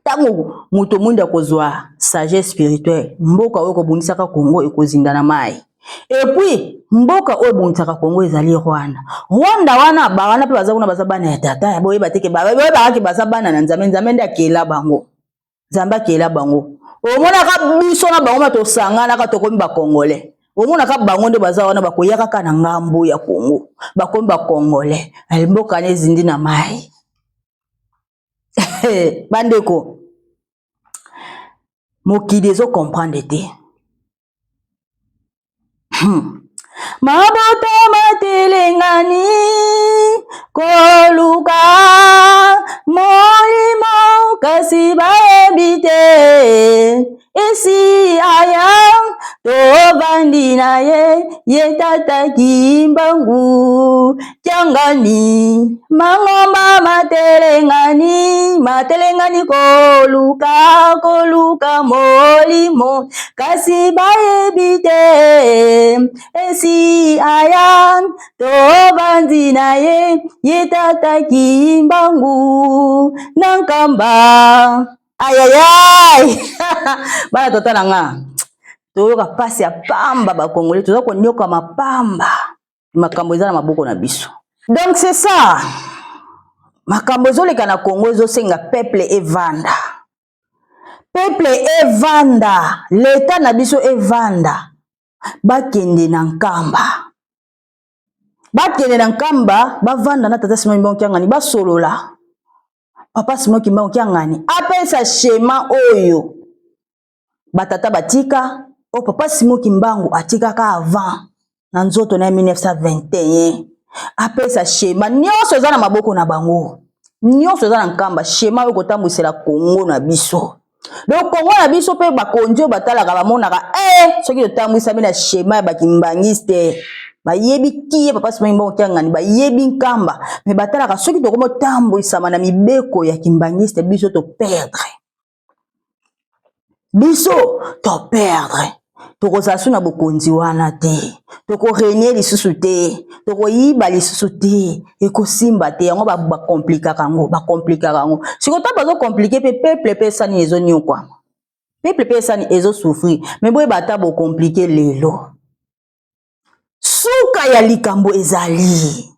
tango muto mwinda kozwa sagesse spirituelle mboka oyo kobundisaka Congo ekozinda na mai et puis mboka oyo bundisaka Congo ezali Rwanda wana bawana pe baza kuna baza bana ya tata ya boye bateke boye baza bana na nzambe nde akela bango nzambe akela bango omonaka biso na bango matosangana ka tokomi ba Congolais omonaka bango nde baza wana bakoyaka ka na ngambo ya Congo bakomi ba Congolais mboka ne zindi na mai bandeko mokili ezo comprendre te maboto matelengani koluka molimo kasi bayebi te esi aya tovandi na ye tata Kimbangu Kiangani mangomba matelengani koluka molimo kasi baebite esi aya to bandi na ye tata kimbangu nankamba ayayay bana tota nanga toyoka pasi ya pamba bakongole toza konyoka mapamba makambo eza na maboko na biso. Donc c'est ça makambo ezoleka na Congo ezosenga peuple evanda, l'état na biso evanda bakende na nkamba bavanda na tata Simon Kiangani basolola papa Simon Kiangani apesa schéma oyo batata batika o papa Simon Kimbangu atikaka avant na nzoto na 1921 apesa schéma nyonso eza na maboko na bango, nyonso eza na nkamba schéma oyo kotambwisela Congo na biso. Donc Congo na biso pe bakonzi oyo batalaka bamonaka soki totambwisami na schéma ya bakimbangiste bayebi kiye papa Simon Kiangani bayebi nkamba me batalaka soki tokomo tambwisama na mibeko ya kimbangiste biso to perdre tokosasu na bokonzi wana te tokorenie lisusu te tokoyiba lisusu te ekosimba te yango bakomplikaka yango sikota bazokomplike pe peuple pe esani ezonyokwa peuple pe esani ezosouffrir me boye bata bokomplike lelo suka ya likambo ezali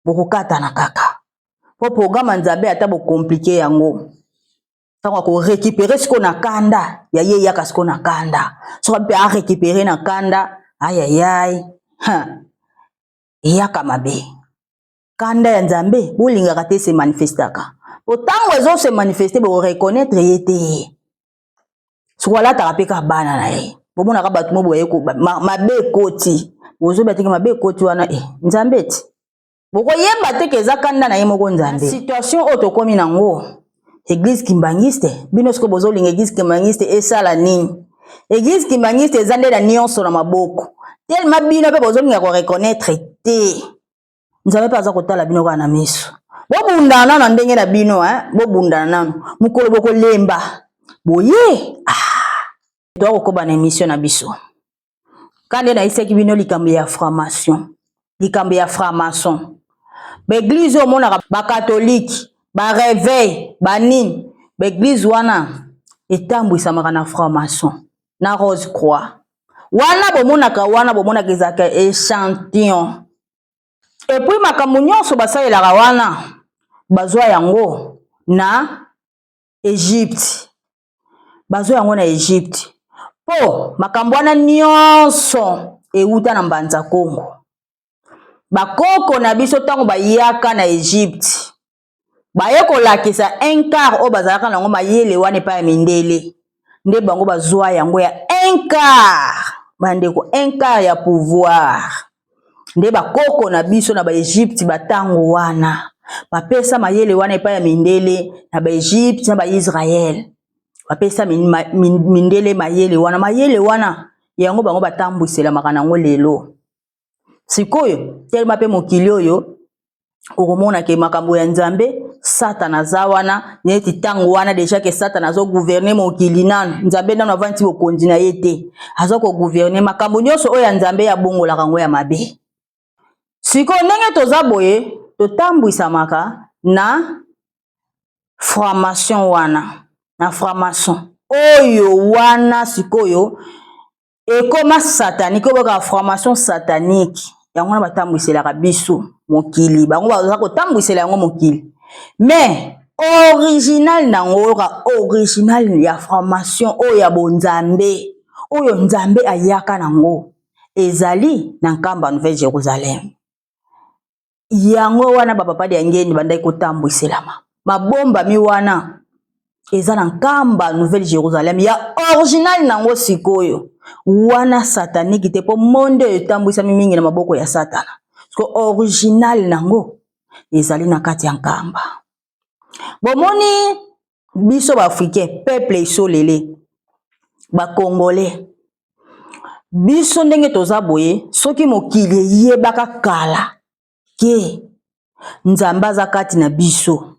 bokokatana kaka po programa Nzambe ata bokomplike yango tango ko récupérer ce qu'on a kanda ya ye yaka ce qu'on a kanda so pe a récupérer na kanda ayayay yaka mabe kanda ya Nzambe bolingaka te se manifestaka otango ezo se manifester bo reconnaître yete so wala ta rapeka bana na ye bomona ka batu mo boye ko mabe koti ozo batika mabe koti wana Nzambe ti boko yemba te keza kanda na ye moko Nzambe situation otokomi nango Église kimbangiste bino siko bozolinga église kimbangiste esala nini église kimbangiste ezande na nyonso na maboko tellement bino pe bozolinga ko reconnaître te Nzambe pa za kotala bino kana miso bobundana na ndenge na bino bobundana nano mukolo boko lemba boye doa kokoba na émission na biso kande na iseki bino likambo ya franc-maçon l'église au mona ba catholique ba réveil banine l'église wana etambwisamaka na franc-maçon na rose croix wana bomonaka ezaka échantillon et puis makambo nyonso basalelaka wana bazwa yango na Égypte po makambo wana nyonso euta na mbanza Congo bakoko na biso tango bayaka na Égypte baye kolakisa un quart o bazalaka nango mayele wana epa ya mindele nde bango bazwa yango ya un quart bandeko un quart ya pouvoir nde bakoko na biso na Égypte batango wana bapesa mayele wana epa ya mindele na Égypte na Israël bapesa mindele mayele wana yango bango batambwisela makanango lelo sikoyo tellement pe mokili oyo okomona ke makambo ya Nzambe Satana za wana neti tango wana deja ke Satana zo gouverner mokili nanu Nzambe nanu avanti bokonzi na yete azo ko gouverner makambo nyonso oyo ya Nzambe ya bongola kango ya mabe siko ndenge toza boye totambwisamaka na franc-maçon oyo wana sikoyo ekoma satanique oboka franc-maçon satanique yango na batambwiselaka biso mokili bango baza kotambwisela yango mokili mais original nango original ya franc-maçon oyo ya bonzambe oyo Nzambe ayaka nango ezali na nkamba Nouvelle Jérusalem yango wana bapapa ya ngeni bandai kotambwiselama mabomba mi wana eza na nkamba Nouvelle Jérusalem ya original nango sikoyo wana satanique te po monde etambwisami mingi na maboko ya Satana so original nango ezali na kati ya nkamba bomoni biso ba africain peuple isolele ba congolais biso ndenge toza boye soki mokili yebaka kala ke nzambe aza kati na biso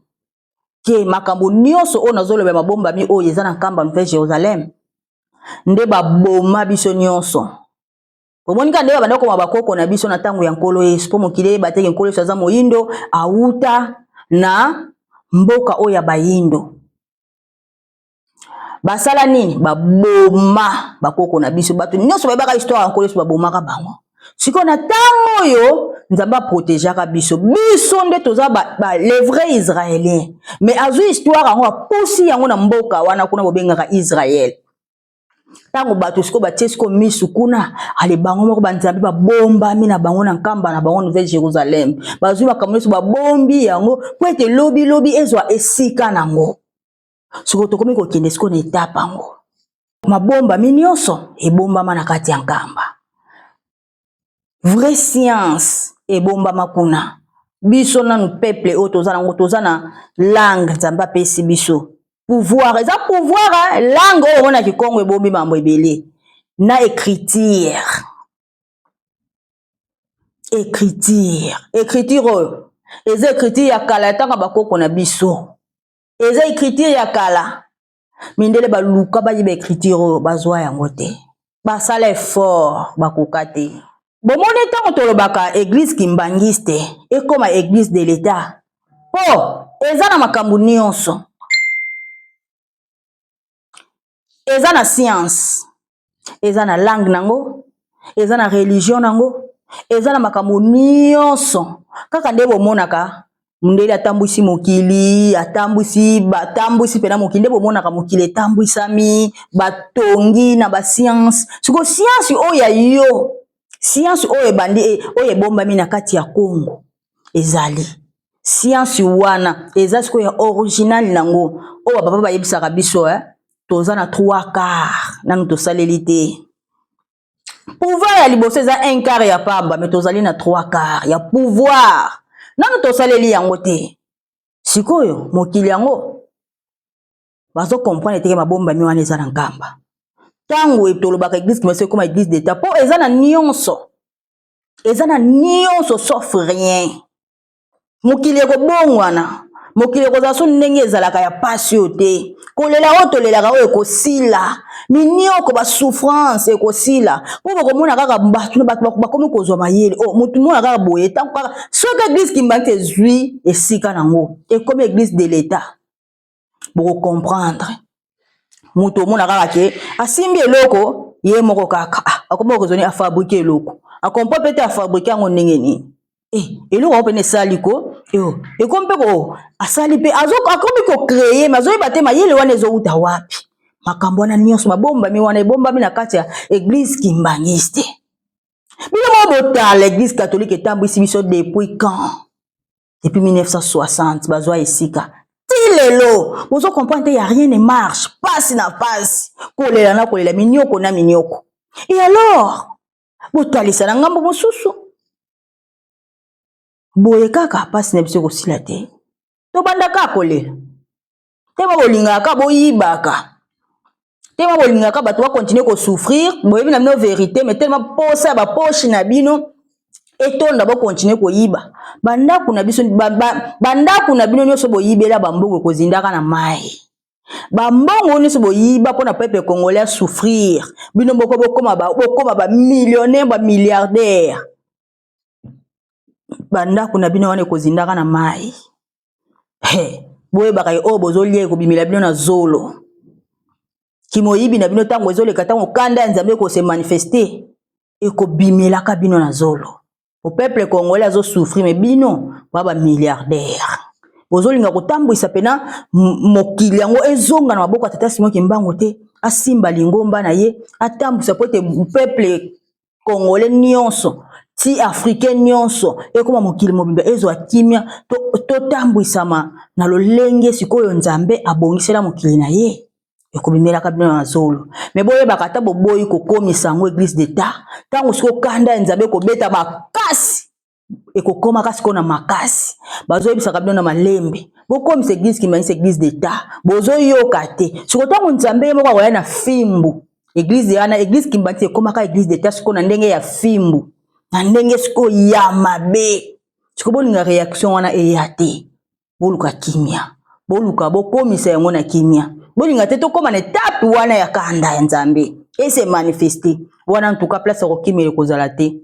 ke makambo nyonso oyo nazoloba mabombami oyo eza na nkamba Nouvelle Jérusalem nde baboma biso nyonso. Omonika nde babanda koma bakoko na biso na ntango ya nkolo Yesu mpo mokili eyeba teke nkolo Yesu aza moyindo awuta na mboka oyo ya bayindo. Basala nini? Baboma bakoko na biso. Bato nyonso bayebaka histoire ya nkolo Yesu babomaka bango. Siko na ntango oyo nzambe aprotegeaka biso. Biso nde toza les vrais Israéliens. Mais azwi histoire yango apusi yango na mboka wana kuna bobengaka Israël. Tango bato siko batie siko misu kuna ale bango moko banzambe babombami na bango na nkamba na bango Nouvelle Jérusalem. Bazwi makambo nyonso babombi yango po ete lobi ezwa esika nango. Siko tokomi kokende siko na etape yango. Mabomba nyonso ebombama na kati ya nkamba. Vraie science ebombama kuna. Biso nanu peuple oyo toza na langue nzambe apesi biso. Pouvoir, eza pouvoir, langue oyo mona kikongo ebombi mambo ebele. Na écriture. Écriture oyo. Eza écriture ya kala tanga bakoko na biso. Eza écriture ya kala. Mindele baluka bayiba écriture oyo bazwa yango te. Basala effort bakoka te. Bomoni ntango tolobaka église kimbangiste ekoma église de l'État. Po eza na makambo nyonso. Eza na science, eza na langue nango, eza na religion nango, eza na makambo nyonso. Kaka nde bomonaka mundeli atambwisi mokili, atambwisi pena mokili nde bomonaka mokili etambwisami, batongi na ba science. Siko science oyo yo, science oyo ebandi oyo ebombami na kati ya Congo ezali. Science wana eza siko ya original nango. Oyo baba bayebisaka biso toza na 3 quarts nanu tosaleli te. Pouvoir ya liboso eza 1 quart ya pamba mais tozali na 3 quarts ya pouvoir nanu tosaleli yango te. Sikoyo mokili yango bazo comprendre teke mabomba mi wana eza na nkamba. Tango tolobaka église kimese koma église d'État po eza na nyonso. Eza na nyonso sauf rien. Mokili ekobongwana. Mokili kozaso ndenge ezalaka ya pasi yo te. Kolela oyo tolelaka oyo ekosila. Minioko ba souffrance ekosila. Po bakomona kaka bato bakomi kozwa mayele. Oh mutu mona kaka boye tango kaka soki église kimbangiste ezwi esika nango. Ekomi église de l'État. Boko comprendre. Mutu mona kaka ke asimbi eloko ye moko kaka. Akomi kozoni a fabriquer eloko. Akompo pete a fabriquer ngo ndenge nini. Eloko opene saliko ekompe ko asali pe akomi ko créer mazo yeba mayele wana ezouta wapi makambo wana nyonso mabomba mi wana ebomba mi na kati ya église kimbangiste. Bino botala l'église catholique etambwisi biso depuis quand? Depuis 1960 bazwa esika. Tilelo bozo comprendre y a rien ne marche, passe na passe. Kolela na kolela minioko na minioko. Et alors botalisa na ngambo mosusu. Boye kaka pasi na biso kosila te. To bandaka kolela. Tema bolingaka boyibaka. Tema bolingaka bato ba continuer ko souffrir, boyebi na bino vérité mais tellement posa ba poche na bino etonda ba continuer ko yiba. Bandaku na biso bandaku na bino nyonso boyibela bambongo kozindaka na mai. Bambongo nyonso boyiba pona peuple congolais souffrir. Bino bokoma ba millionnaire ba milliardaire. Banda kuna bino wane kozindaka na mai. Boye bakaye o bozolie ko bimila bino na zolo. Kimoyibi na bino tango ezoleka tango kanda nzambe ko se manifester e ko bimela ka bino na zolo. O peuple congolais azo souffrir mais bino baba milliardaire. Bozolinga kotambwisa pena mokili yango ezonga na maboko tata Simon Kimbangu te asimba lingomba na ye atambwisa pote peuple congolais nyonso ti africain nyonso ekoma mokili mobimba ezwa kimia to tambwisama na lolenge sikoyo nzambe abongisela mokili na ye ekobimela kabino na zolo mais boye bakata boboyi kokomisa ngo église d'État tango siko kanda nzambe ko beta makasi ekokoma kasi kona makasi bazoyebisa kabino na malembe bokomisa église kimbangiste église d'État bozoyoka te siko tango nzambe moko akoya na fimbu église yana église kimbangiste ekoma ka église d'État siko na ndenge ya fimbu na ndenge siko ya mabe siko bolinga réaction wana eyate boluka kimia boluka bokomisa yango na kimia bolinga te tokoma na étape wana ya kanda ya Nzambe et se manifester wana en tout cas place ko kimele kozala te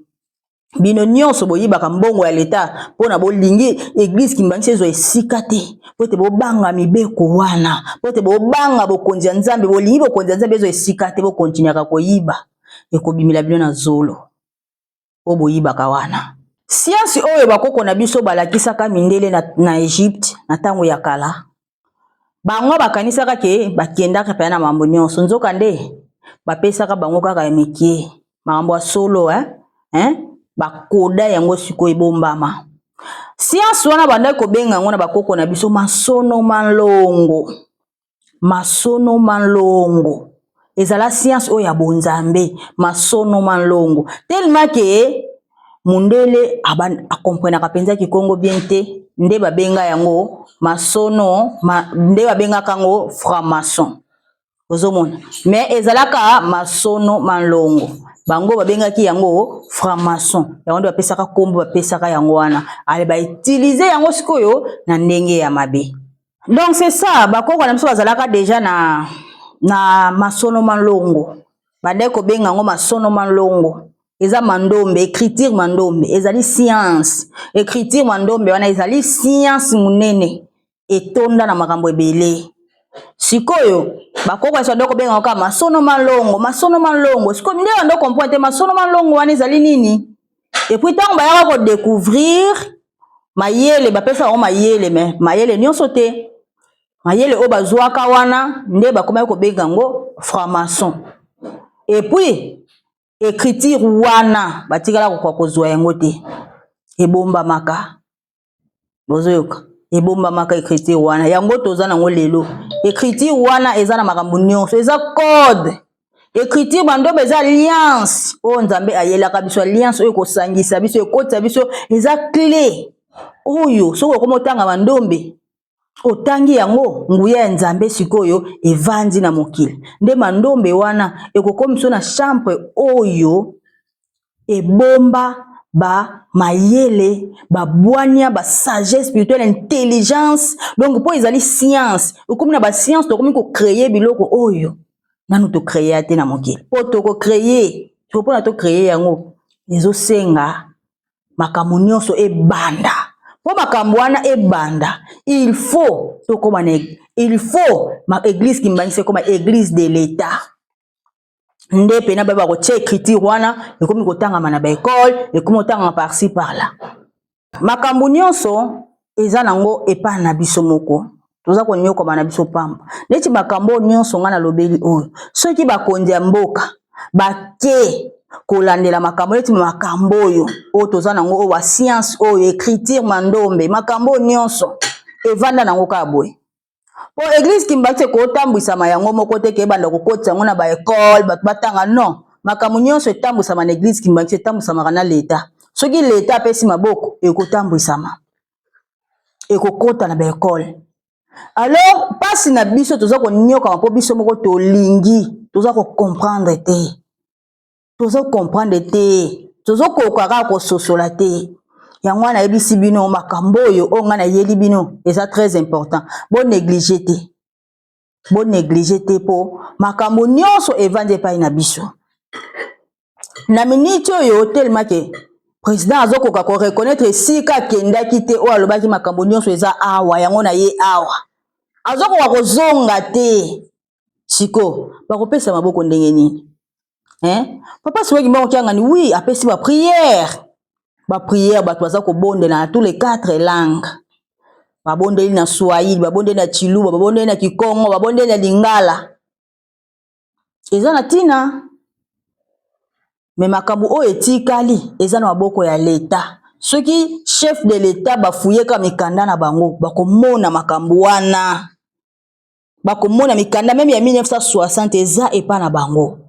bino nyonso boyibaka mbongo ya leta pona bolingi église kimbangisi ezo esika te pote bobanga mibeko wana pote bobanga bokonzi ya Nzambe bolingi bokonzi ya Nzambe ezo esika te bokontinyaka koyiba ekobimila bino na zolo oboyibaka wana science oyo bakoko na biso balakisaka mindele na Egypte na tango ya kala bango bakanisaka ke bakendaka pe na mambo nyonso nzoka nde bapesaka bango kaka ya mekie mambo ya solo bakoda yango siko ebombama science wana banda kobenga ngo na bakoko na biso masono malongo ezala science oyo ya bonzambe masono malongo tellement que mundele akomprenaka penza kikongo bien te nde babenga yango masono nde babenga kango franc-maçon ozomona mais ezalaka masono malongo bango babenga ki yango franc-maçon yango nde bapesaka kombo bapesaka yango wana ale ba utiliser yango sikoyo na ndenge ya mabe donc c'est ça bakoko na biso bazalaka déjà na masono malongo bande ko benga yango masono malongo eza mandombe écriture mandombe ezali science écriture mandombe wana ezali science munene etonda na makambo ebele sikoyo bakoko eso ndoko benga ka masono malongo sikoyo nde ndo comprendre masono malongo wana ezali nini et puis tant ba ko découvrir mayele bapesa o mayele mais mayele nyonso te mayele o bazwaka wana nde bakoma ko benga ngo franc-maçon et puis écriture wana batikala ko kozwa yango te ebomba maka bozoyoka ebomba maka écriture wana yango toza nango lelo écriture wana eza na makambo nyonso eza code écriture bando beza alliance o Nzambe ayelaka biso alliance oyo kosangisa biso ekotisa biso eza clé oyo soko komotanga bandombe otangi yango nguya ya Nzambe sikoyo evandi na mokili nde mandombe wana ekokomiso na chambre oyo ebomba ba mayele ba bwania ba sagesse spirituelle intelligence donc po ezali science okomi na ba science to komi ko créer biloko oyo nanu to créer ate na mokili po to ko créer to pona to créer yango ezo senga makambo nyonso ebanda po makambo wana ebanda il faut to koma il faut ma église kimbangise koma église de l'état nde pena ba ko tie écriture wana ekomi kotanga na ba école ekomi kotanga par-ci par-là makambo nyonso eza nango epa na biso moko toza ko nyoko na biso pamba neti makambo nyonso ngana lobeli oyo soki bakonzi ya mboka bake kolandela makambo neti makambo oyo o toza nango o wa science oyo écriture mandombe makambo nyonso evanda nango ka boye po église kimbate ko tambwisama yango moko te ke banda ko kotisa ngo na ba école batanga non makambo nyonso etambwisama na église kimbate etambwisama na l'état soki l'état apesi maboko ekotambwisama ekokota na ba école alors pasi na biso toza ko nyoka mpo biso moko tolingi toza ko comprendre te toza ko kaka ko sosola te yango wana yebisi bino makambo oyo onga na yeli bino eza très important bon négliger te po makambo nyonso evandi epai na biso na minute oyo tellement que président azokoka ko reconnaître sika kendaki te o alobaki makambo nyonso eza awa yango na ye awa azokoka kozonga te siko bakopesa maboko ndenge nini papa soki mbongo kiangani oui apesi ba prière bato baza kobondela na tous les 4 langues babondeli na Swahili babondeli na Chiluba babondeli na Kikongo babondeli na Lingala eza na tina mais makambo oyo etikali eza na maboko ya leta soki chef de l'état bafuye ka mikanda na bango bakomona makambo wana bakomona mikanda même ya 1960 eza epa na bango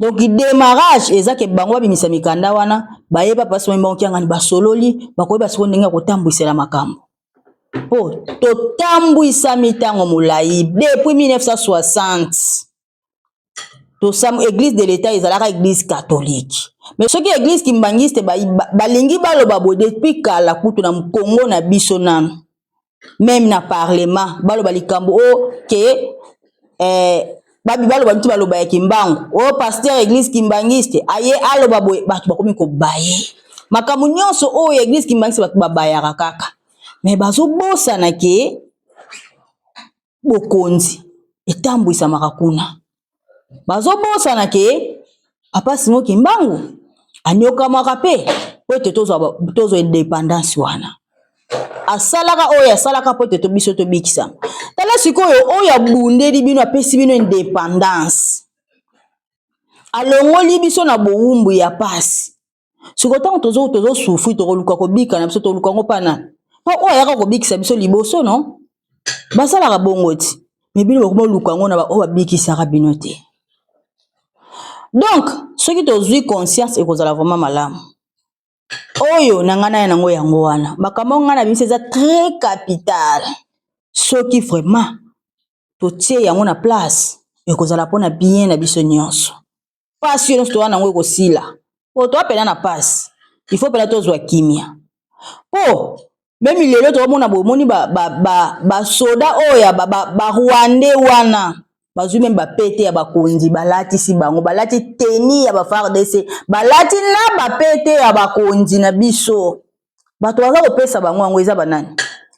donc démarrage eza ke bango babimisa mikanda wana bayeba pasi mbongo kiangani basololi bakoyeba siko ndenge kotambwisela makambo po totambwisa mitango molai depuis 1960 to sam église de l'état ezalaka église catholique mais ce qui église kimbangiste balingi baloba bo depuis kala kutu na Congo na biso na même na parlement baloba likambo o ke babi baloba nti baloba ya kimbangu o pasteur église kimbangiste aye aloba bo batu bakomi ko baye makambo nyonso o église kimbangiste batu babaya kaka mais bazo bosa na ke bokonzi etambwisa makakuna bazo bosa na ke Papa Simon Kimbangu anyoka makape pote tozo independence wana asalaka oya asalaka pote to biso to bikisa tala sikoyo oya bundeli bino apesi bino independence alongoli biso na bowumbu ya pasi sikotango tozo souffrir to luka ko bika na biso to luka ngo pana pa oya ka ko bikisa biso liboso no basalaka bongoti mais bino ko luka ngo na ba o bikisa ka bino te. Donc, ceux qui ont eu conscience et qu'ils ont vraiment malade. Oyo, nangana yango yango wana. Makambo ngana bimse za très capital. Ceux qui vraiment totie yango na place et qu'ils ont pona bien na biso nyonso. Pas sûr que wana ngo ko sila. Po to apela na passe. Il faut pela to zwa kimia. Po même lelo to mona bo moni ba soda oya ba Rwandais wana. Bazu même ba pete ya bakonzi balati si bango balati teni ya ba FARDC balati na ba pete ya bakonzi na biso bato baza kopesa bango ngo eza banani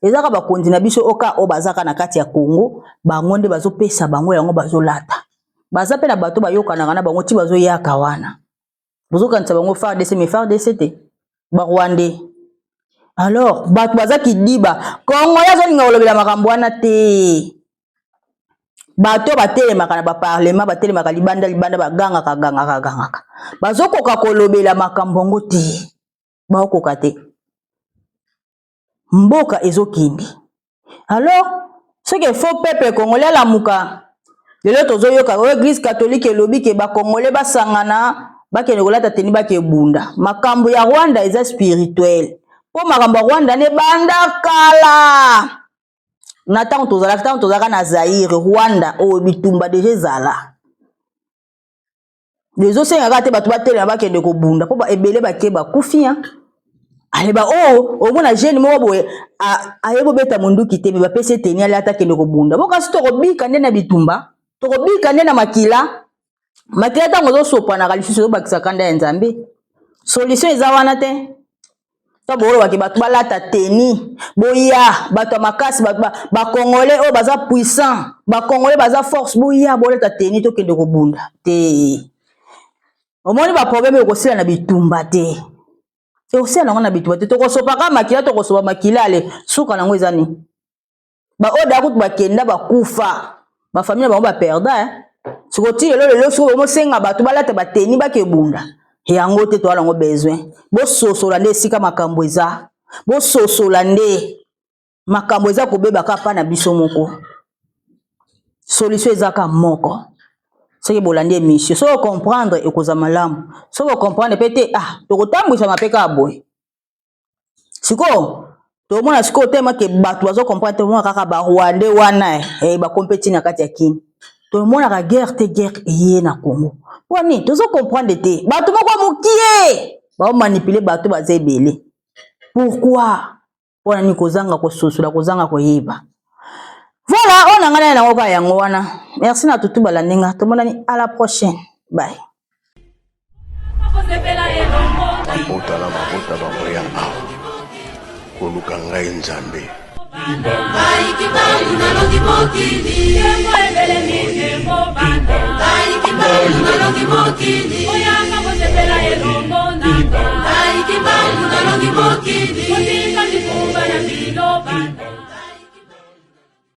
ezaka bakonzi na biso oka o bazaka na kati ya Congo bango nde bazo pesa bango yango bazo lata baza pe na bato bayokana na bango ti bazo yaka wana bozo kanisa bango FARDC mais FARDC te ba Rwandais alors bato baza kidiba Congo yazo linga olobela makambo wana te. Bato batele makana ba parlement batele makali libanda baganga kaganga bazoko kakolobela makambongo te baokoka te mboka ezokindi alors ce que faut peuple congolais la muka lelo tozoyoka église catholique elobi ke ba congolais basangana bakene kolata teni bakebunda makambo ya Rwanda eza spirituel po makambo ya Rwanda ne banda kala Nathan tozalaka na Zaire Rwanda o bitumba deje zala lezo senga kate batu batele bakende ko bunda po ba ebele bakeba kufia aleba o mona jeune mo boye ayebo beta mundu kitebe ba pese teni ala atakende ko bunda boka sito ko bika nde na bitumba to ko bika nde na makila tango zo sopa na kalifiso zo bakisa kanda ya Nzambe solution eza wana te. Taboro waki batu balata teni boya batu makasi batu ba congolais o baza puissant ba congolais baza force boya boleta teni to kende ko bunda te omoni ba problème ko sila na bitumba te e o sila na bitumba te to ko sopa ka makila to ko sopa makila ale suka na ngweza ni ba oda kutu ba kenda ba kufa ba famille ba perda sikoti lelo suko mo senga batu balata ba teni ba ke bunda yango te to ala ngo besoin bo sosola nde sika makambo eza bo sosola nde makambo eza ko beba ka pa na biso moko solution eza ka moko seke bolande mission so comprendre ekoza malamu so comprendre pete to kotambwisa mapeka aboy siko to mona siko tema ke batu bazo comprendre te mona kaka ba Rwandais wana ba compétit na kati ya kini to mona ka guerre eye na Congo. Wani, tozo comprendre te. Bato moko mukie. Ba manipuler bato bazebele. Pourquoi? Pona ni kozanga ko sosula kozanga ko yeba. Voilà, on a ngana na ngoka yango wana. Merci na tutu balandenga. Tomona ni à la prochaine. Bye. Mabota bamoya awa. Koluka ngai Nzambe. Kibangu na longi mokili ebele mine mobanda Kibangu na longi mokili oyanga bosetela elongo nanga Kibangu na longi mokili